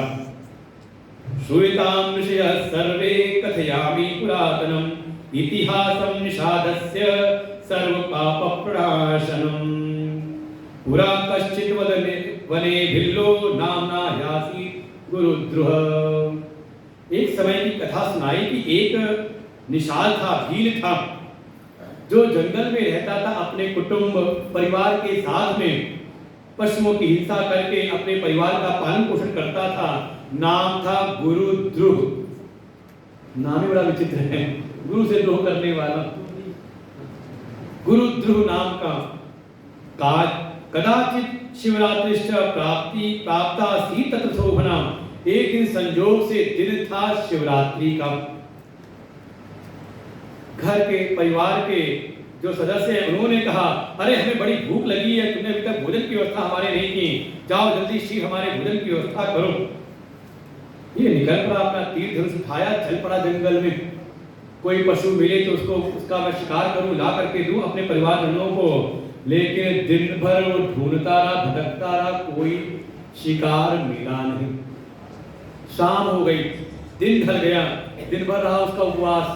श्रूयतां ऋषयः सर्वे कथयामि पुरातनम् इतिहासं निषादस्य सर्वपापप्रणाशनम्। पुरा कश्चित् वने भिल्लो नाम्ना यासी गुरुद्रुह। एक समय की कथा सुनाई कि एक निषाद था, भील था, जो जंगल में रहता था, अपने कुटुंब परिवार के साथ में पशुओं की हिंसा करके अपने परिवार का पालन पोषण करता था। नाम था गुरुद्रुह। नाम ही बड़ा विचित्र है, गुरु से द्रोह करने वाला। गुरुद्रोह नाम का कदाचित शिवरात्रिश्च प्राप्ति प्राप्ता सी तत्र शोभना। एक दिन संयोग से दिन था शिवरात्रि का। घर के परिवार के जो सदस्य हैं उन्होंने कहा, अरे हमें बड़ी भूख लगी है, तुमने अभी तक भोजन की व्यवस्था हमारे नहीं की, जाओ जल्दी शीघ्र हमारे भोजन की व्यवस्था करो। ये निकल पड़ा, अपना तीर धनुष उठाया, चल पड़ा जंगल में। कोई पशु मिले तो उसका मैं शिकार करूं, ला करके दूं अपने परिवारजनों को। लेकिन दिन भर वो ढूंढता रहा, भटकता रहा, कोई शिकार मिला नहीं। शाम हो गई, दिन ढल गया, दिन भर रहा उसका उपवास,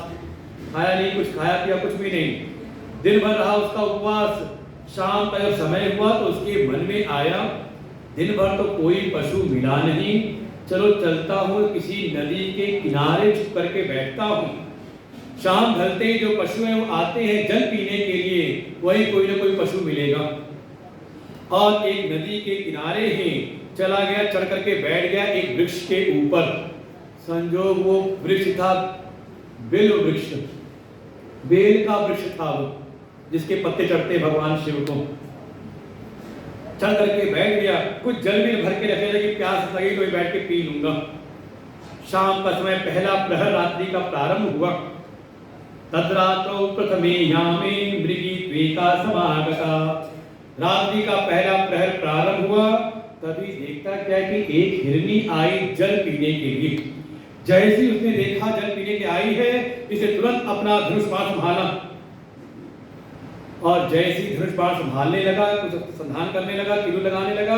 खाया नहीं कुछ, खाया पिया कुछ भी नहीं, दिन भर रहा उसका उपवास। शाम का जब समय हुआ तो उसके मन में आया, दिन भर तो कोई पशु मिला नहीं, चलो चलता हूँ किसी नदी के किनारे छुप करके बैठता हूँ। शाम ढलते ही जो पशु हैं वो आते हैं जल पीने के लिए, वही कोई ना कोई पशु मिलेगा। और एक नदी के किनारे ही चला गया, चढ़ करके बैठ गया एक वृक्ष के ऊपर। संजोग वो वृक्ष था बेल वृक्ष, बेल का वृक्ष था वो, जिसके पत्ते चढ़ते भगवान शिव को। चढ़ करके बैठ गया, कुछ जल भी भर के रखे कि प्यास लगी तो बैठ के पी लूंगा। शाम का समय, पहला प्रहर रात्रि का प्रारंभ हुआ। तद्रात्रौ प्रथमे यामे मृगी त्वेका समागता। रात्रि का पहला प्रहर प्रारंभ हुआ, तभी देखता क्या कि एक हिरनी आई जल पीने के लिए। जैसे ही उसने देखा जल पीने के आई है, इसे तुरंत अपना धनुष बाण संभाला, और जैसे ही धनुष बाण संभालने लगा, कुछ संधान करने लगा, तीर लगाने लगा,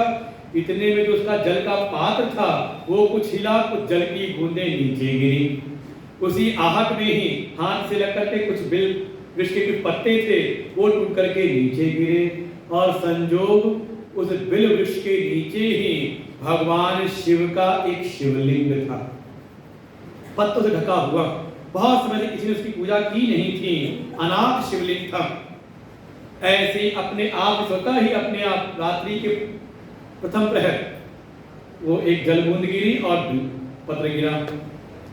इतने में जो उसका जल का पात्र था वो कुछ हिला, कुछ जल की बूंदें नीचे गिरी। उसी आहट में ही हाथ से लग करके कुछ बेल वृक्ष के कुछ पत्ते थे वो टूट करके नीचे गिरे, और संजोग उस बेल वृक्ष के नीचे ही भगवान शिव का एक शिवलिंग था, पत्तों से ढका हुआ। बहुत समय से किसी ने उसकी पूजा की नहीं थी, अनाथ शिवलिंग था। ऐसे अपने आप स्वतः ही अपने आप रात्रि के प्रथम प्रहर वो एक जल बूंद गिरी और पत्र गिरा।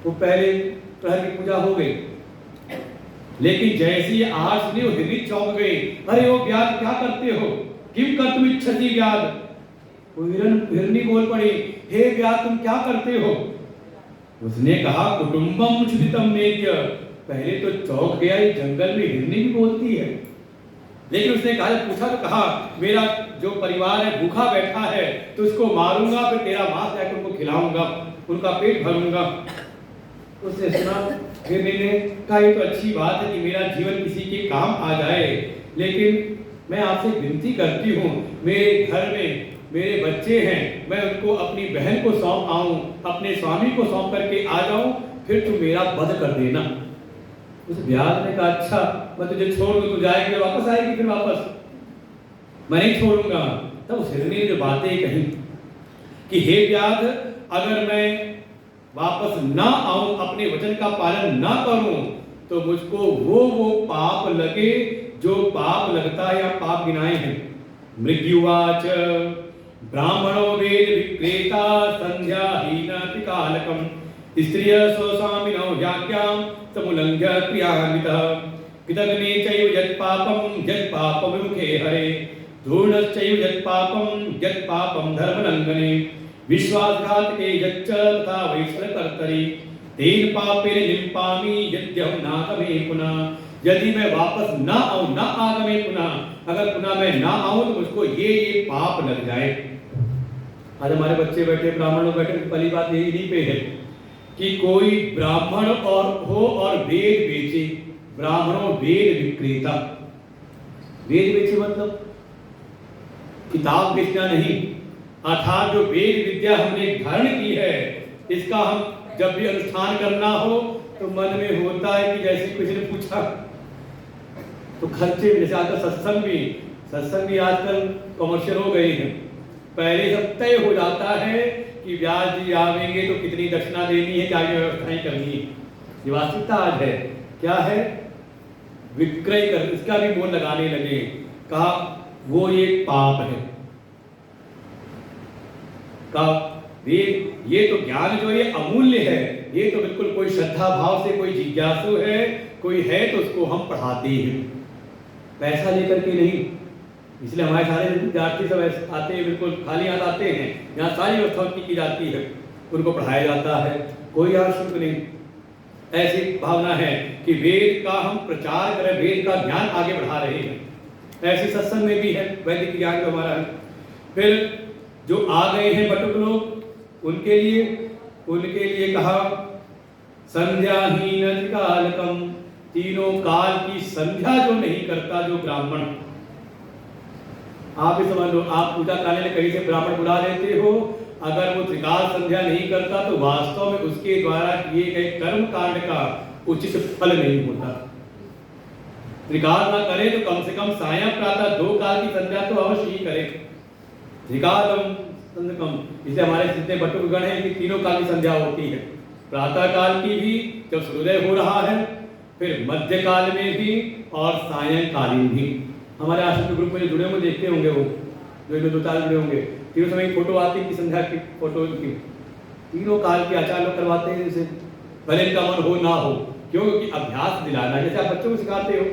वो पहले प्रहर की पूजा हो गई, लेकिन जैसे ही आज सुनी वो हिरनी चौंक गई। अरे वो व्याध क्या करते हो, किम कर्तुम इच्छति व्याध। वो हिरनी बोल पड़ी, हे व्याध तुम क्या करते हो। उसने कहा, कुटुंबम क्षुधितम मेत्य। पहले तो चौंक गया, ये जंगल में हिरनी भी बोलती है। लेकिन उसने कहा, पूछा तो कहा, मेरा जो परिवार है भूखा बैठा है तो उसको मारूंगा, फिर तेरा मांस लाकर उनको खिलाऊंगा, उनका पेट भरूंगा। उसने सुना, फिर मैंने कहा ये तो अच्छी बात है कि मेरा जीवन किसी के काम आ जाए, लेकिन मैं आपसे विनती करती हूँ, मेरे घर में मेरे बच्चे हैं, मैं उनको अपनी बहन को सौंप आऊं, अपने स्वामी को सौंप करके आ जाऊं, फिर तुम मेरा वध कर देना। उस व्याध ने कहा, अच्छा मैं तुझे छोड़ दूं, तू जाएगी वापस आएगी, फिर वापस मैं नहीं छोड़ूंगा। तब उस हिरनी ने जो बातें कही कि हे व्याध, अगर मैं वापस ना आऊं, अपने वचन का पालन ना करूं, तो मुझको वो पाप लगे जो पाप लगता है या पाप गिनाए हैं। मृग्युवाच ब्राह्मणो वेद विक्रेता संध्याहीन त्रिकालकम स्त्रिय स्वस्वामिनो याज्ञां समुल्लंघ्य क्रियान्वितः कृतघ्ने चैव यत्पापं यत्पापं विमुखे हरे धूर्णश्चैव यत्पापं धर्मलंघने विश्वासघातके यच्च तथा वैश्वरकर्तरि तेन पापेन लिम्पामि यद्यहं नागमे पुनः। यदि मैं वापस ना आऊं, ना आगमे पुनः, अगर पुनः मैं ना आऊं तो मुझको ये पाप लग जाए। आज हमारे बच्चे बैठे, ब्राह्मण बैठे, पहली बात यही पे है कि कोई ब्राह्मण और वेद बेचे। ब्राह्मणों वेद विक्रेता, वेद बेचे मतलब किताब बेचना नहीं, अर्थात जो वेद विद्या हमने धारण की है, इसका हम जब भी अनुष्ठान करना हो तो मन में होता है कि जैसे किसी ने पूछा तो खर्चे, जैसे आजकल सत्संग भी आजकल कमर्शियल हो गए हैं। पहले सब तय हो जाता है कि व्यास जी आवेंगे तो कितनी दक्षिणा देनी है, क्या व्यवस्थाएं करनी है। ये वास्तविकता आज है, क्या है, विक्रय कर, इसका भी मोल लगाने लगे। कहा वो ये पाप है, कहा ये तो ज्ञान जो ये अमूल्य है, ये तो बिल्कुल कोई श्रद्धा भाव से कोई जिज्ञासु है, कोई है तो उसको हम पढ़ाते हैं, पैसा लेकर के नहीं। इसलिए हमारे सारे विद्यार्थी सब आते हैं, बिल्कुल खाली हाथ आते हैं, यहाँ सारी व्यवस्था उनकी की जाती है, उनको पढ़ाया जाता है, कोई यहाँ शुल्क नहीं। ऐसी भावना है कि वेद का हम प्रचार करें, वेद का ज्ञान आगे बढ़ा रहे हैं, ऐसी सत्संग में भी है, वैदिक ज्ञान तो हमारा है। फिर जो आ गए हैं बटुक लोग, उनके लिए कहा संध्याहीन कालकम, तीनों काल की संध्या जो नहीं करता जो ब्राह्मण, आप ही समझ लो, आप पूजा करने में कहीं से ब्राह्मण बुला लेते हो, अगर वो त्रिकाल संध्या नहीं करता तो वास्तव में उसके द्वारा किए गए कर्म कांड का उचित फल नहीं होता। त्रिकाल ना करे तो कम से कम सायं प्रातः 2 काल की संध्या तो अवश्य ही करे। त्रिकालम संध्याकम, इसलिए हमारे जितने बटुक गण हैं कि तीनों काल की संध्या होती है, प्रातः काल की भी जब सूर्योदय हो रहा है, फिर मध्य काल में भी और सायंकालीन भी। हमारे आश्रम के ग्रुप में जो जुड़े होंगे देखते होंगे, वो जो इनमें 2-4 जुड़े होंगे, तीनों समय की फोटो आती है कि संध्या की फोटो की, तीनों काल के आचार्य लोग करवाते हैं, जैसे भले इनका मन हो ना हो, क्योंकि अभ्यास दिलाना, जैसे आप बच्चों को सिखाते हो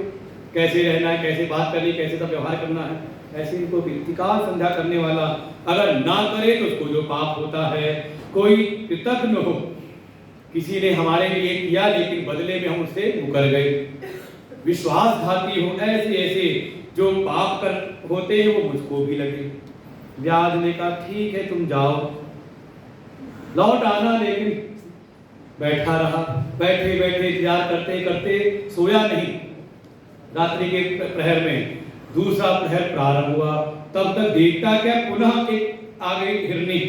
कैसे रहना है, कैसे बात करनी, कैसे सब व्यवहार करना है, ऐसे इनको भी त्रिकाल संध्या करने वाला अगर ना करे तो उसको जो पाप होता है। कोई कृतज्ञ हो, किसी ने हमारे लिए किया लेकिन बदले में हम उससे मुकर गए, विश्वासघाती हो, ऐसे ऐसे जो पाप कर होते हैं वो मुझको भी लगे। व्याध ने कहा ठीक है तुम जाओ, लौट आना, लेकिन बैठा रहा, बैठे बैठे इंतजार करते करते सोया नहीं। रात्रि के प्रहर में दूसरा प्रहर प्रारंभ हुआ, तब तक देखता क्या पुनः एक आ गई हिरनी,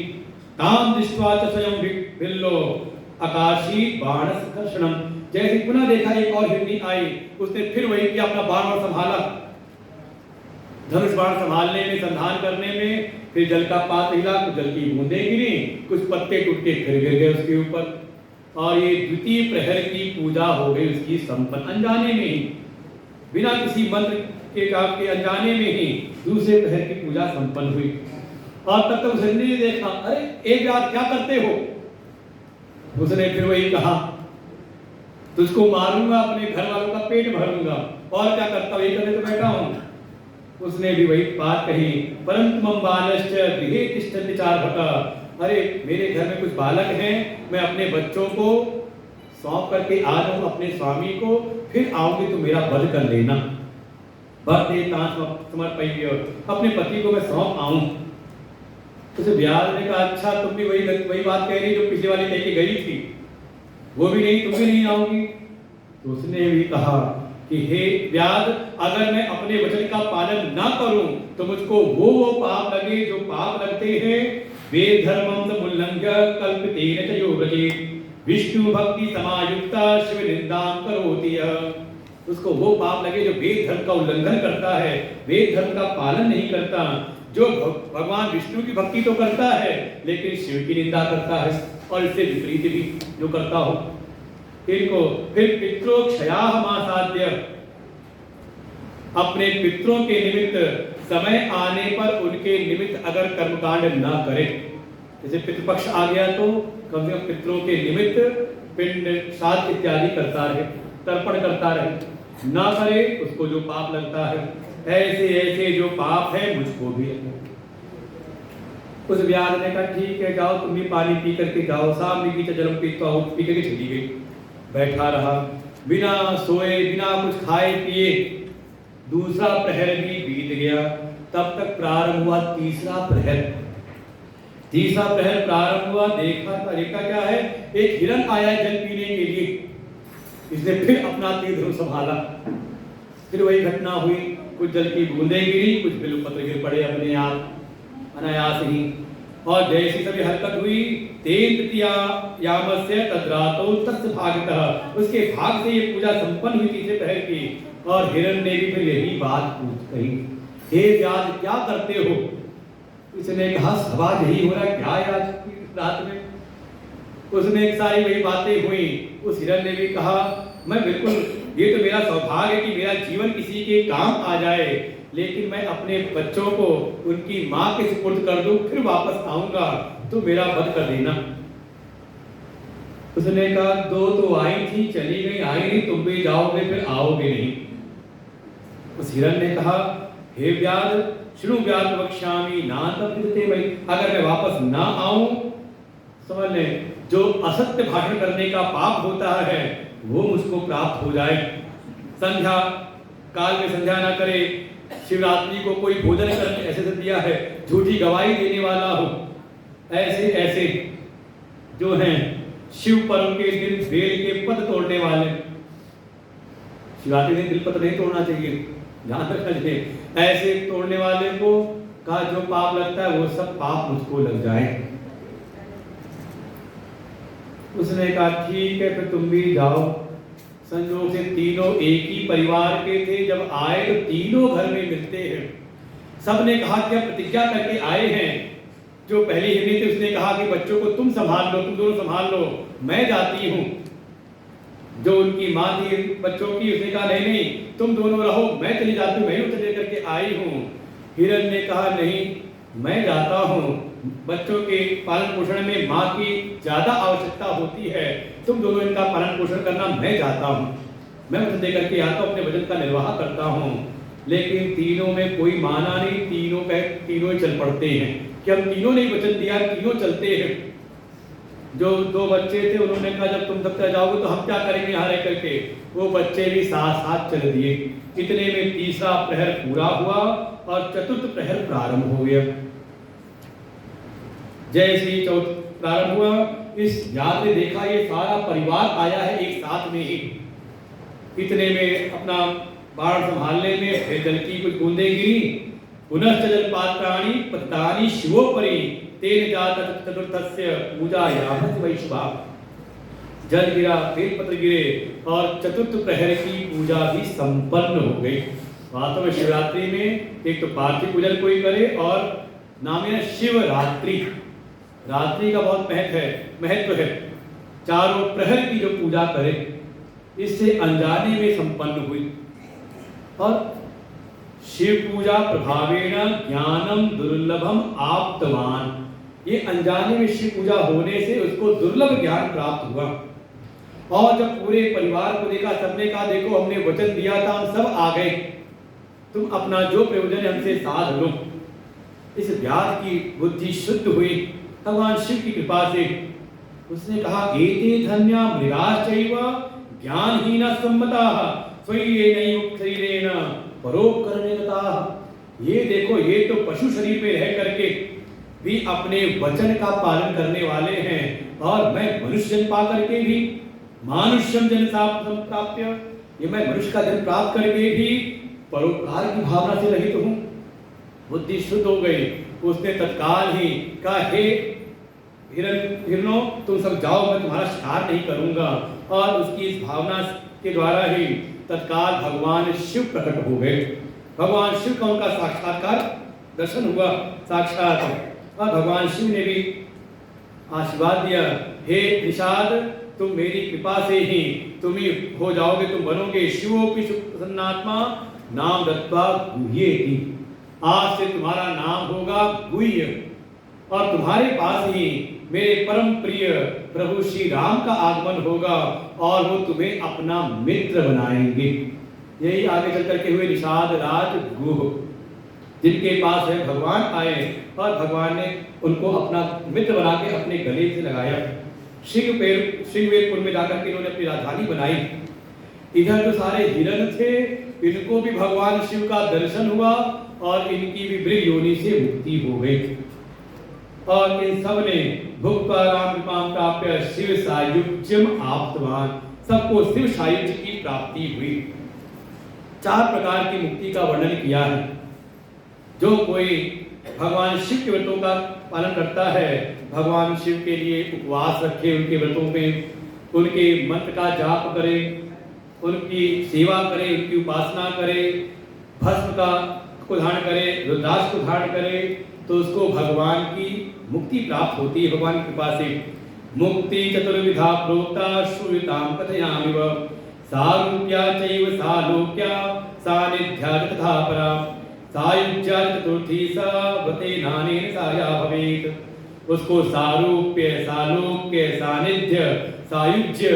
ताम दृष्ट्वा च स्वयं भिल्लो आकाशी बाण दर्शनम, जैसे पुनः देखा एक और हिरनी आई, उसने फिर वही किया, अपना बाण संभाला, धनुष बाण संभालने में, संधान करने में, फिर जल का पात हिला, कुछ जल की बूंदें गिरी, कुछ पत्ते टूट के फिर गिर गए उसके ऊपर, और ये द्वितीय प्रहर की पूजा हो गई उसकी संपन्न, अनजाने में ही, बिना किसी मंत्र के काम के, अनजाने में ही दूसरे प्रहर की पूजा संपन्न हुई। और तब तक उसने ने देखा, अरे एक बार क्या करते हो? उसने फिर वही कहा, तुझको मारूंगा, अपने घर वालों का पेट भरूंगा, और क्या करता हूं, ये करने तो बैठा हूं। उसने भी वही बात कही, परंतु मम बालश्च गृहे तिष्ठन्ति 4 भटा, अरे मेरे घर में कुछ बालक हैं, मैं अपने बच्चों को सौंप करके आ जाऊं अपने स्वामी को, फिर आऊंगी तो मेरा वध कर लेना, समर्पय, अपने पति को मैं सौंप आऊं। उसे ब्याज ने कहा अच्छा तुम भी वही बात कह रही जो पिछले वाली लेके गई थी, वो भी नहीं, तुम भी नहीं आओगी। तो उसने भी कहा कि हे व्याध, अगर मैं अपने वचन का पालन ना करूं तो मुझको वो पाप लगे जो पाप लगते हैं, वेद धर्मम समुल्लंघ्य कल्पितेन च यो व्रजे विष्णु भक्ति समायुक्ता शिव निंदां करोति, उसको वो पाप लगे जो वेद धर्म का उल्लंघन करता है, वेद धर्म का पालन नहीं करता, जो भगवान विष्णु की भक्ति तो करता है लेकिन शिव की निंदा करता है, और इससे विपरीत भी जो करता हो, इनको फिर पितृक्षयाः मासाद्य, अपने पितरों के निमित्त समय आने पर उनके निमित्त अगर कर्मकांड ना करे, जैसे पितृपक्ष आ गया तो कम से कम पितरों के निमित्त पिंड श्राद्ध इत्यादि करता रहे, तर्पण करता रहे, ना करे उसको जो पाप लगता है, ऐसे ऐसे जो पाप है मुझको भी है। उस व्याध ने कहा ठीक है जाओ, तुम भी पानी पी करके जाओ, सामने की जलम पीता हो, पी करके चली गई। बैठा रहा बिना सोए बिना कुछ खाए पिए, दूसरा प्रहर भी बीत गया, तब तक प्रारंभ हुआ तीसरा प्रहर। तीसरा प्रहर प्रारंभ हुआ, देखा क्या है, एक हिरण आया है जल पीने के लिए, इसने फिर अपना तीर धनुष संभाला, फिर वही घटना हुई, कुछ जल की बूंदें गिरी, कुछ बिल्वपत्र गिर पड़े अपने आप अनायास ही, और जैसी सभी हरकत हुई, तेन तृतीया यामस्य तद्रातो तस्य भागतः, उसके भाग से ये पूजा संपन्न हुई तीसरे प्रहर की। और हिरण ने भी फिर यही बात पूछ कही, हे व्याध क्या करते हो? उसने कहा सभा यही हो रहा क्या है आज की रात में। उसने एक सारी वही बातें हुई। उस हिरण ने भी कहा मैं बिल्कुल, ये तो मेरा सौभाग्य है कि मेरा जीवन किसी के काम आ जाए, लेकिन मैं अपने बच्चों को उनकी माँ के सुपुर्द कर दूं, फिर वापस आऊंगा तो मेरा वध कर देना। उसने कहा दो तो आई थी चली गई, आई नहीं, तुम भी जाओगे फिर आओगे नहीं। उस हिरण ने कहा हे व्याध श्रु व्याध वक्ष्यामि नातं विदते मयि, अगर मैं वापस ना आऊं समझ ले जो असत्य भाषण करने का पाप होता है वो मुझको प्राप्त हो जाए। संध्या काल में संध्या ना करे, शिवरात्रि को कोई भोजन करके ऐसे से दिया है, झूठी गवाही देने वाला हो, ऐसे ऐसे जो हैं शिव पर्व के दिन बेल के पद तोड़ने वाले। शिवरात्रि दिन दिल पत्र नहीं तोड़ना चाहिए, ध्यान रखना चाहिए। ऐसे तोड़ने वाले को का जो पाप लगता है वो सब पाप मुझको लग जाए। उसने कहा ठीक है फिर तुम भी जाओ। संयोग से तीनों एक ही परिवार के थे, जब आए तो तीनों घर में मिलते हैं। सबने कहा कि प्रतिज्ञा करके आए हैं। जो पहली हिरनी थी उसने कहा कि बच्चों को तुम संभाल लो, तुम दोनों संभाल लो, मैं जाती हूँ। जो उनकी माँ थी बच्चों की उसने कहा नहीं नहीं तुम दोनों रहो, मैं चली जाती हूँ, मैं उसे लेकर के आई हूँ। हिरण ने कहा नहीं मैं जाता हूँ, बच्चों के पालन पोषण में माँ की ज्यादा आवश्यकता होती है, तुम दोनों इनका पालन पोषण करना, मैं जाता हूँ, मैं उसे लेकर के आता हूँ, अपने वचन का निर्वाह करता हूँ। लेकिन तीनों में कोई माना नहीं, तीनों चल पड़ते हैं कि हम तीनों ने वचन दिया, तीनों चलते हैं। जो दो बच्चे थे उन्होंने कहा जब तुम सब जाओगे तो हम क्या करेंगे यहाँ रह करके, वो बच्चे भी साथ साथ चल दिए। इतने में तीसरा प्रहर पूरा हुआ और चतुर्थ प्रहर प्रारंभ हो गया। जैसे ही चौथ प्रारंभ हुआ, इस व्याध ने देखा ये सारा परिवार आया है एक साथ में ही। इतने में अपना बाण संभालने में फिर जल की कुछ बूंदें गिरी। पुनश्च जलपात्राणि पतितानि शिवोपरि तेन जात चतुर्थस्य पूजायामति वैश्वा। जल गिरा, बेलपत्र गिरे और चतुर्थ प्रहर की पूजा भी संपन्न हो गई। वास्तव में शिवरात्रि में एक तो पार्थिव पूजन कोई करे और नाम है शिवरात्रि। रात्रि का बहुत महत्व है। चारों प्रहर की जो पूजा करे, इससे अनजाने में संपन्न हुई। और शिव पूजा प्रभावेण ज्ञानम दुर्लभम आप्तवान, ये अनजाने में शिव पूजा होने से उसको दुर्लभ ज्ञान प्राप्त हुआ। और जब पूरे परिवार को देखा, सबने कहा देखो हमने वचन दिया था, हम सब आ गए, तुम अपना जो प्रयोजन हमसे साध लो। इस व्याध की बुद्धि शुद्ध हुई भगवान शिव की कृपा से। उसने कहा एते धन्या मृगाश्चैव ज्ञानहीना सम्मताः स्वयेनैव शरीरेण परोपकरणेन ताः। ये देखो ये तो पशु शरीर में रह करके भी अपने वचन का पालन करने वाले हैं, और मैं मनुष्य जन्म पा करके भी मानुष्यम जन प्राप्य, ये मैं मनुष्य का जन्म प्राप्त करके भी परोपकार की भावना से रहित हूँ। बुद्धि शुद्ध हो गई। उसने तत्काल ही कहा हे हिरणों तुम सब जाओ, मैं तुम्हारा शिकार नहीं करूंगा। और उसकी इस भावना के द्वारा ही तत्काल भगवान शिव प्रकट हो गए। भगवान शिव का उनका साक्षात्कार दर्शन हुआ साक्षात। और भगवान शिव ने भी आशीर्वाद दिया, हे निषाद तुम मेरी कृपा से ही तुम ही हो जाओगे, तुम बनोगे शिवोपि प्रसन्नात्मा नाम दत्वा गुह्येति। आज से तुम्हारा नाम होगा गुह्य, और तुम्हारे पास ही मेरे परम प्रिय प्रभु श्री राम का आगमन होगा और वो तुम्हें अपना मित्र बनाएंगे। यही आगे चल करके हुए निषाद राज गुह, जिनके पास है भगवान आए और भगवान ने उनको अपना मित्र बना के अपने गले से लगाया। श्रृंगवेरपुर में जाकर के इन्होंने अपनी राजधानी बनाई। इधर जो सारे हिरण थे इनको भी भगवान शिव का दर्शन हुआ और इनकी भी मृग योनि से मुक्ति हो गई। और इन सब ने भुक्त्वा राम कृपाम प्राप्य शिव सायुज्यम आप्तवान, सबको शिव सायुज्य की प्राप्ति हुई। 4 प्रकार की मुक्ति का वर्णन किया है। जो कोई भगवान शिव के व्रतों का पालन करता है, भगवान शिव के लिए उपवास रखे, उनके व्रतों में उनके मंत्र का जाप करे, उनकी सेवा करे, उनकी उपासना करे, भस्म को धारण करे, रुद्राक्ष को धारण करे, तो उसको भगवान की मुक्ति प्राप्त होती है भगवान की कृपा से। मुक्ति चतुर्विधा प्रोक्ता श्रूयताम कथयामिव, सारूप्या चैव सालोक्या सानिध्या तथा परा, सायुज्या चतुर्थी सा व्रते नानेन साया भवेत्। उसको सारूप्य, सालोक्य, सानिध्य, सायुज्य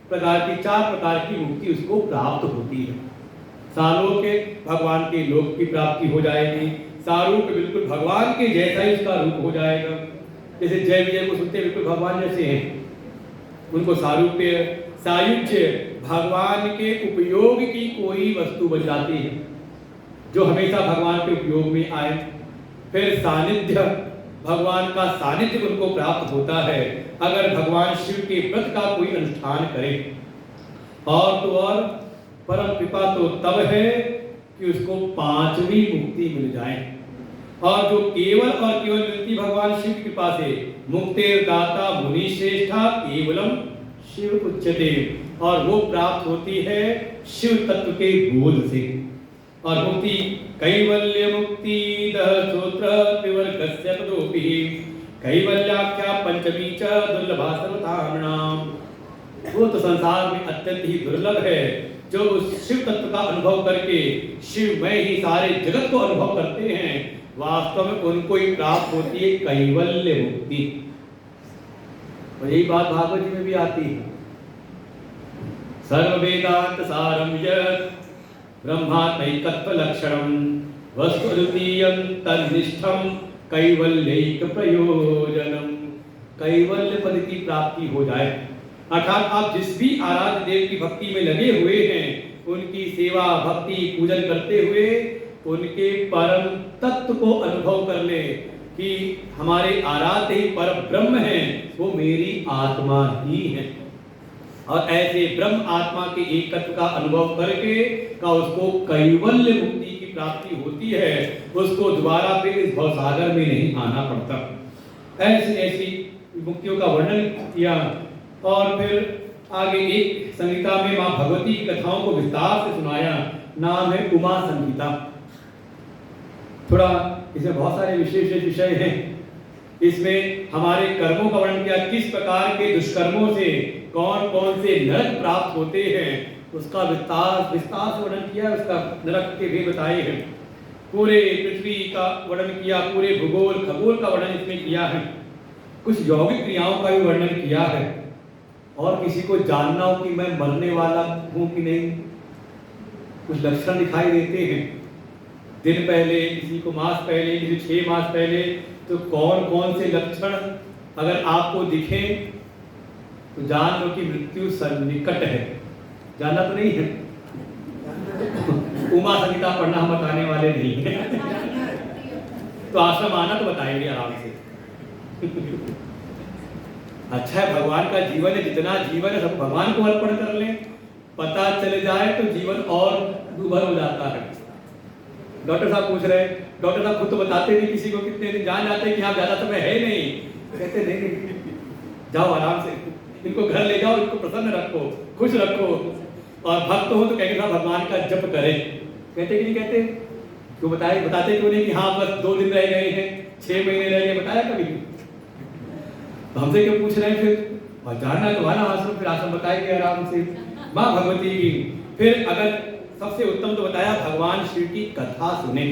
प्रकार की 4 प्रकार की मुक्ति उसको प्राप्त होती है। सालोक के भगवान के लोक की प्राप्ति हो जाएगी, सारूप बिल्कुल भगवान के जैसा ही उसका रूप हो जाएगा। जैसे जय विजय को सुनते बिल्कुल भगवान जैसे हैं, उनको सारूप्य। सायुज्य भगवान के उपयोग की कोई वस्तु बन जाती है जो हमेशा भगवान के उपयोग में आए। फिर सानिध्य भगवान का सानिध्य उनको प्राप्त होता है अगर भगवान शिव के व्रत का कोई अनुष्ठान करे। और तो और परम कृपा तो तब है कि उसको 5वीं मुक्ति मिल जाए, और जो केवल और केवल मिलती भगवान शिव की कृपा से। मुक्तेर दाता मुनि श्रेष्ठा केवलम शिव उच्चते, और वो प्राप्त होती है शिव तत्व के बोध से। और मुक्ति कैवल्य मुक्ति दह सूत्र त्रिवर्गस्य पदोपि कैवल्याख्या पंचमी च दुर्लभा सर्वताम्नाम। वो तो संसार में अत्यंत ही दुर्लभ है जो उस शिव तत्व का अनुभव करके शिवमय ही सारे जगत को अनुभव करते हैं। वास्तव में उनको ही प्राप्त होती है कैवल्य मुक्ति। और यही बात भागवत जी में भी आती है। सर्व वेदांत सारम यत् ब्रह्मात्मैकत्व लक्षणम वस्तु द्वितीयं तन्निष्ठम कैवल्यैक प्रयोजनम। कैवल्य पद की प्राप्ति हो जाए, अर्थात आप जिस भी आराध्य देव की भक्ति में लगे हुए हैं, उनकी सेवा भक्ति पूजन करते हुए उनके परम तत्व को अनुभव कर ले कि हमारे आराध्य ही परम ब्रह्म हैं, वो मेरी आत्मा ही है। और ऐसे ब्रह्म आत्मा के एक तत्व का अनुभव करके का उसको कैवल्य मुक्ति की प्राप्ति होती है। उसको दोबारा फिर इस भवसागर में नहीं आना पड़ता। ऐसी ऐसी मुक्तियों का वर्णन किया। और फिर आगे एक संहिता में मां भगवती की कथाओं को विस्तार से सुनाया। नाम है उमा संहिता। थोड़ा इसमें बहुत सारे विशेष विषय हैं। इसमें हमारे कर्मों का वर्णन किया, किस प्रकार के दुष्कर्मों से कौन कौन से नरक प्राप्त होते हैं उसका विस्तार से वर्णन किया। उसका नरक के भी बताए हैं। पूरे पृथ्वी का वर्णन किया, पूरे भूगोल खगोल का वर्णन इसमें किया है। कुछ यौगिक क्रियाओं का भी वर्णन किया है। और किसी को जानना हो कि मैं मरने वाला हूँ कि नहीं, कुछ लक्षण दिखाई देते हैं। दिन पहले, किसी को मास पहले, किसी 6 मास पहले, तो कौन कौन से लक्षण अगर आपको दिखें तो जान लो कि मृत्यु सन्निकट है। जानना तो नहीं है। उमा संहिता पढ़ना हम बताने वाले नहीं हैं। तो आश्रम आना तो बताएंगे आराम से। अच्छा है, भगवान का जीवन है, जितना जीवन है सब भगवान को अर्पण कर लें। पता चल जाए तो जीवन और दुभर हो जाता है। डॉक्टर साहब पूछ रहे, डॉक्टर साहब खुद तो बताते नहीं किसी को कितने दिन, जान जाते कि हाँ ज्यादा समय है नहीं, कहते नहीं जाओ आराम से, इनको घर ले जाओ, इनको प्रसन्न रखो, खुश रखो। और भक्त हो तो कहेंगे भगवान का जप करें, कहते कि नहीं कहते? क्यों बताते क्यों नहीं कि हाँ बस 2 दिन रह गए हैं, 6 महीने रह गए, बताया कभी? तो हमसे क्यों पूछ रहे हैं फिर? और जानना तो वाला आश्रम, फिर आश्रम बताएंगे आराम से माँ भगवती की। फिर अगर सबसे उत्तम तो बताया भगवान शिव की कथा सुने।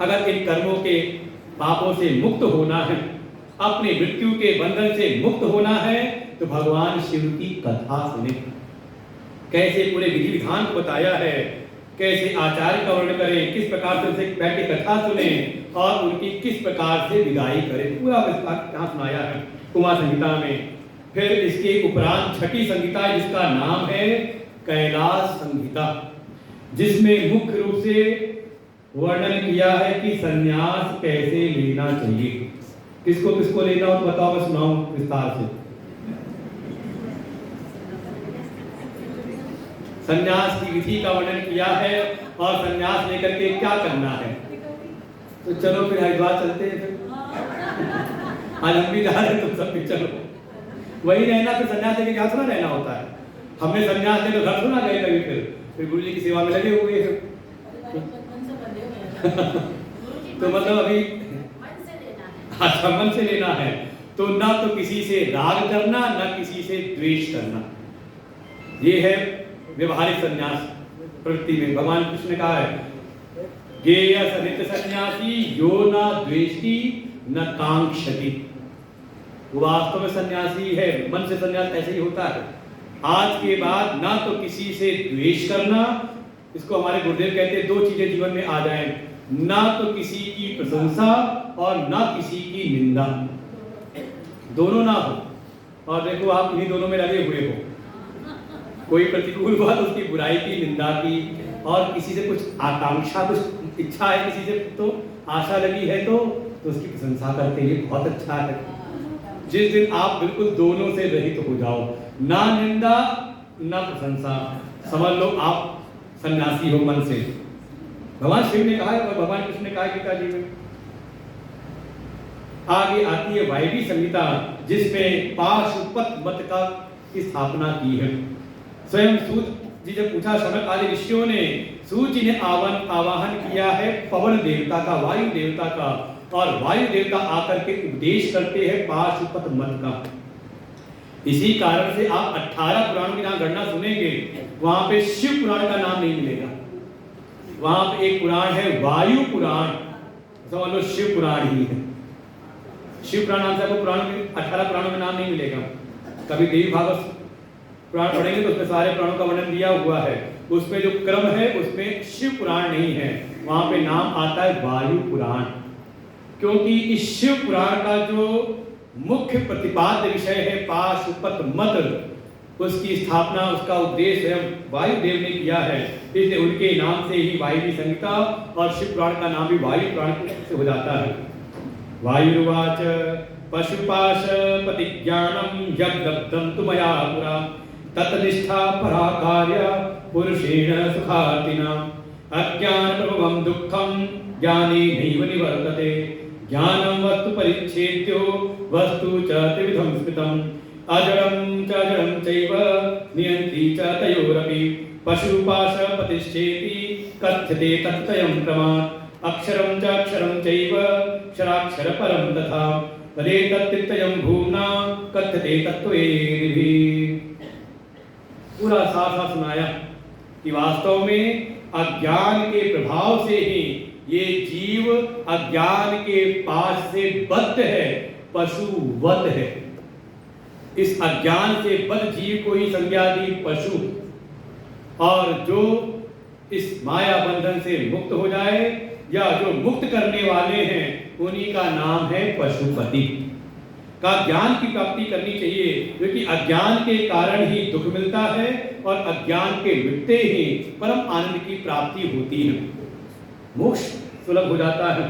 अगर इन कर्मों के पापों से मुक्त होना है, अपने मृत्यु के बंधन से मुक्त होना है, तो भगवान शिव की कथा सुने। कैसे पूरे विधि विधान को बताया है, कैसे आचार्य का वर्णन करें, किस प्रकार से उनसे बैठ के कथा सुने और उनकी किस प्रकार से विदाई करें, पूरा विस्तार यहाँ सुनाया है उमा संहिता में। फिर इसके उपरांत छठी संहिता जिसका नाम है कैलाश संहिता, जिसमें मुख्य रूप से वर्णन किया है कि संन्यास कैसे लेना चाहिए। किसको किसको लेना हो तो बताओ, मैं सुनाऊं विस्तार से। संन्यास की विधि का वर्णन किया है और संन्यास लेकर के क्या करना है। तो चलो फिर हरिद्वार चलते हैं। फिर आज हम भी जा रहे हैं, तुम सब भी चलो। वही रहना, फिर संन्यास लेके क्या थोड़ा रहना होता है। हमने संन्यास ले तो घर थोड़ा गए कभी, फिर गुरु जी की सेवा में लगे हुए हैं। तो मतलब अभी अच्छा मन से लेना है, तो ना तो किसी से राग करना, ना किसी से द्वेष करना। ये है व्यवहारिक संन्यास प्रवृत्ति में। भगवान कृष्ण ने कहा है गेय सनित सन्यासी यो न द्वेष्टि न कांक्षति। वो वास्तव में सन्यासी है। मन से सन्यास ऐसे ही होता है। आज के बाद ना तो किसी से द्वेष करना, इसको हमारे गुरुदेव कहते हैं 2 चीजें जीवन में आ जाएं, ना तो किसी की प्रशंसा और ना किसी की निंदा, दोनों ना हो। और देखो आप इन्हीं दोनों में लगे हुए हो, कोई प्रतिकूल हुआ तो उसकी बुराई की, निंदा की, और किसी से कुछ आकांक्षा, कुछ इच्छा है किसी से, तो आशा लगी है तो उसकी प्रशंसा करते हैं, बहुत अच्छा है। जिस दिन आप बिल्कुल दोनों से रहित हो जाओ, ना निंदा ना प्रशंसा, समझ लो आप सन्यासी हो मन से। भगवान शिव ने कहा है और भगवान कृष्ण ने कहा गीता जी में। आगे आती है वायवी संहिता, जिसमें पाशुपत मत का की स्थापना की है। स्वयं सूत जी जब पूछा, शनक आदि ऋषियों ने सूत जी ने आवाहन किया है पवन देवता का, वायु देवता का, और वायु देवता आकर के उपदेश करते हैं पाशुपत मत का। इसी कारण से आप 18 पुराणों की जहां गणना सुनेंगे, वहां पे शिव पुराण का नाम नहीं मिलेगा। वहां पे एक पुराण है वायु पुराण, समझ लो शिव पुराण ही है। शिव पुराण नाम से आपको पुराण में 18 पुराणों में नाम नहीं मिलेगा। कभी देवी भागवत पुराण पढ़ेंगे तो उसमें सारे पुराणों का वर्णन दिया हुआ है, उसमें जो क्रम है उसमें शिव पुराण नहीं है, वहां पे नाम आता है वायु पुराण। क्योंकि इस शिव पुराण का जो मुख्य प्रतिपाद्य विषय है पाशुपत मत, उसकी स्थापना, उसका उपदेश है वायुदेव ने किया है, इसलिए उनके नाम से ही वायवी संहिता और शिव पुराण का नाम भी वायु पुराण से हो जाता है। वायुर्वाच पशुपाश प्रतिज्ञानम यद्दब्धं तु मया पुरा तत्निष्ठा परा कार्य पुरुषेण सुखार्तिना अज्ञान प्रभवं दुःखं ज्ञानी नैव निवर्तते ज्ञानं वस्तु परिच्छेद्यो वस्तु च त्रिविधं स्मृतम् अजडं च जडं चैव नियन्त्री च तयोरपि पशुपाशपतिश्चेति कथ्यते तत्तयं प्रमात् अक्षरं च अक्षरं चैव क्षराक्षरपरं तथा तदेतत्तृतीयं भूम्ना कथ्यते तत्त्वेभिः। पूरा साफ सुनाया कि वास्तव में अज्ञान के प्रभाव से ही ये जीव अज्ञान के पास से बद्ध है, पशुवत है। इस अज्ञान से बद्ध जीव को ही संज्ञा दी पशु, और जो इस माया बंधन से मुक्त हो जाए या जो मुक्त करने वाले हैं उन्हीं का नाम है पशुपति। का ज्ञान की प्राप्ति करनी चाहिए, क्योंकि अज्ञान के कारण ही दुख मिलता है और अज्ञान के मिटते ही परम आनंद की प्राप्ति होती है, मोक्ष सुलभ हो जाता है।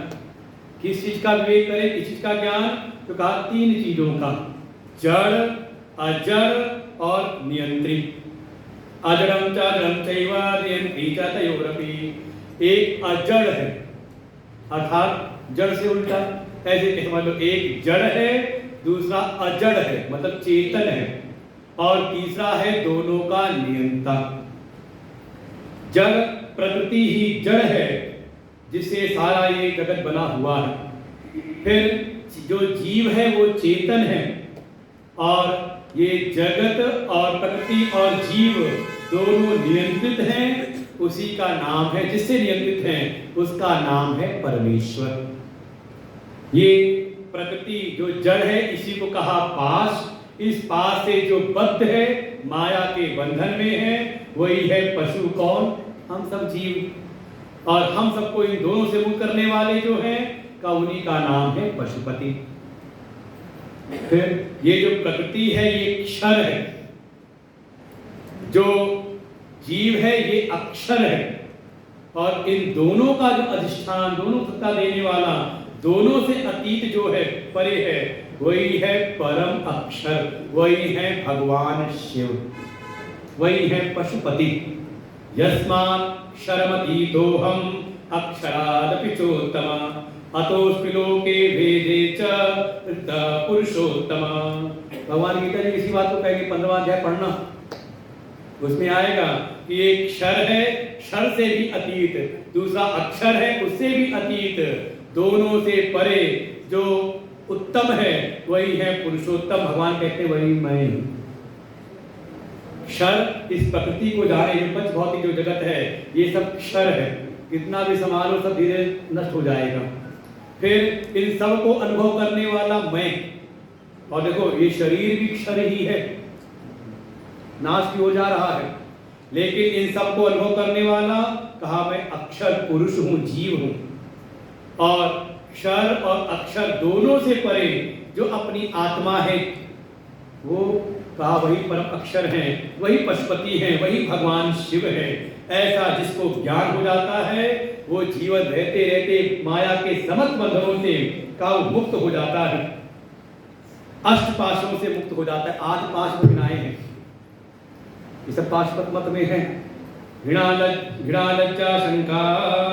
किस चीज का विवेक करें, किस चीज का ज्ञान? तो कहा 3 चीजों का, जड़, अजड़ और नियंत्रित। अजड़ं च जड़ं चैव नियंत्री च तयोरपि। एक अजड़ है अर्थात जड़ से उल्टा, ऐसे कि समझ लो एक जड़ है, दूसरा अजड़ है मतलब चेतन है, और तीसरा है दोनों का नियंता। जड़ प्रकृति ही जड़ है जिससे सारा ये जगत बना हुआ है। फिर जो जीव है वो चेतन है, और ये जगत और प्रकृति और जीव दोनों नियंत्रित हैं, उसी का नाम है, जिससे नियंत्रित हैं उसका नाम है परमेश्वर। ये प्रकृति जो जड़ है इसी को कहा पाश, इस पाश से जो बद्ध है माया के बंधन में है वही है पशु। कौन? हम सब जीव, और हम सबको इन दोनों से मुक्त करने वाले जो हैं का उन्हीं का नाम है पशुपति। फिर ये जो प्रकृति है ये क्षर है, जो जीव है ये अक्षर है, और इन दोनों का जो अधिष्ठान, दोनों सत्ता देने वाला, दोनों से अतीत जो है, परे है, वही है परम अक्षर, वही है भगवान शिव, वही है पशुपति। यस्मात् शरमतीतोऽहम् अक्षरादपि चोत्तमा अतोऽस्मि लोके भेदे च पुरुषोत्तम। भगवान गीता जी इसी बात को कहेंगे, 15वां अध्याय पढ़ना, उसमें आएगा कि एक क्षर है, क्षर से भी अतीत, दूसरा अक्षर है उससे भी अतीत, दोनों से परे जो उत्तम है वही है पुरुषोत्तम। भगवान कहते हैं वही मैं। क्षर इस प्रकृति को जाने, ये पंच भौतिक जो जगत है ये सब क्षर है, कितना भी संभालो सब धीरे नष्ट हो जाएगा। फिर इन सब को अनुभव करने वाला मैं, और देखो ये शरीर भी क्षर ही है, नाश भी हो जा रहा है, लेकिन इन सबको अनुभव करने वाला कहा मैं अक्षर पुरुष हूं, जीव हूं। और क्षर और अक्षर दोनों से परे जो अपनी आत्मा है वो कहा वही परम अक्षर है, वही पशुपति है, वही भगवान शिव है। ऐसा जिसको ज्ञान हो जाता है वो जीवन रहते रहते माया के समस्त बंधनों से का मुक्त हो जाता है, अष्ट पाशों से मुक्त हो जाता है। आज पाश गिनाए हैं, ये सब पाशुपत मत में है। घृणा लज्जा शंका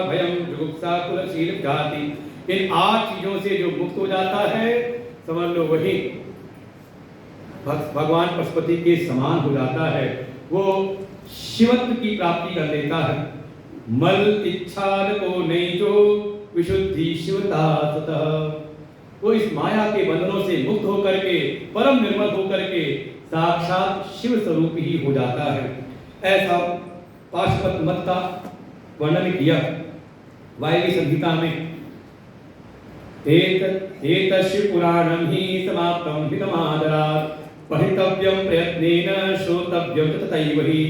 भयम जुगुप्सा कुलशील जाति, इन 8 चीजों से जो मुक्त हो जाता है समझ लो वही भगवान पशुपति के समान हो जाता है, वो शिवत्व की प्राप्ति कर लेता है। मल इच्छा को नहीं जो विशुद्धि शिवता सतः, वो इस माया के बंधनों से मुक्त होकर के परम निर्मल होकर के साक्षात शिव स्वरूप ही हो जाता है। ऐसा पाशुपत मत का वर्णन किया वायवी संहिता में। एतस्य पुराणं हि समाप्तं हितमादरात्, पठितव्यं प्रयत्नेन श्रोतव्यं तथैव हि,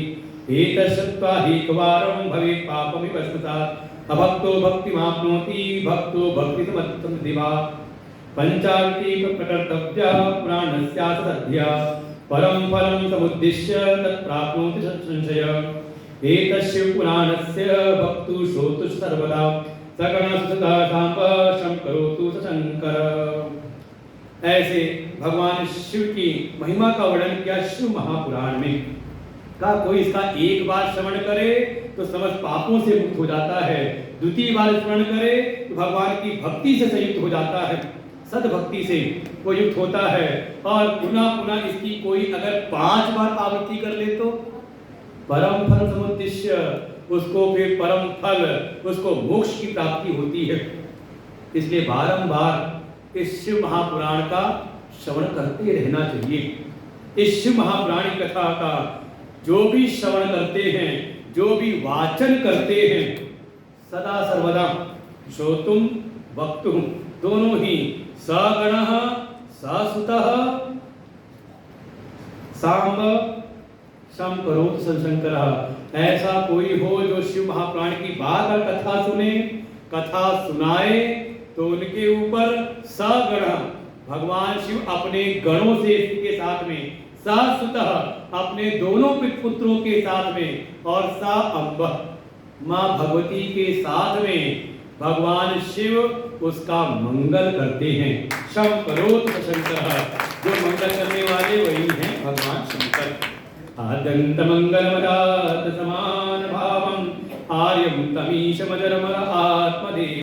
एतश्रुत्वा एकवारं भवेत् पापमिव स्मृतात्, अभक्तो भक्तिमाप्नोति भक्तो भक्तिसमर्थं दिवा, पंचावती प्रकर्तव्या पुराणस्यास्य तद्ध्या, परम फलं समुद्दिश्य तत्प्राप्नोति संशय, एतस्य पुराणस्य भक्तु श्रोतु सर्वदा, सकणसुतः सांब शं करोतु शंकर। ऐसे भगवान शिव की महिमा का वर्णन किया शिव महापुराण में। का कोई इसका एक बार श्रवण करे तो समस्त पापों से मुक्त हो जाता है, द्वितीय बार श्रवण करे तो भगवान की भक्ति से संयुक्त हो जाता है, सद्भक्ति से वो युक्त होता है। और पुनः पुनः इसकी कोई अगर 5 बार आवृत्ति कर ले तो परम फल समुद्दिश्य, उसको फिर परम फल, उसको मोक्ष की प्राप्ति होती है। इसलिए बारंबार इस शिव महापुराण का श्रवण करते रहना चाहिए। इस शिव महापुराण की कथा का जो भी श्रवण करते हैं, जो भी वाचन करते हैं, सदा सर्वदा श्रोतुम वक्तुम दोनों ही सगणः ससुतः सांब शं करोतु शंकर। ऐसा कोई हो जो शिव महापुराण की बार बार कथा सुने, कथा सुनाए, तो उनके ऊपर सगण भगवान शिव अपने गणों से के साथ में, ससुतः अपने दोनों पुत्रों के साथ में, और सा अम्ब मां भगवती के साथ में भगवान शिव उसका मंगल करते हैं। शं करोतु शंकर, जो मंगल करने वाले वही हैं भगवान शंकर। आद्यंत मंगलमदात समान भावम आर्यम तमीश मजरमर आत्मदेव।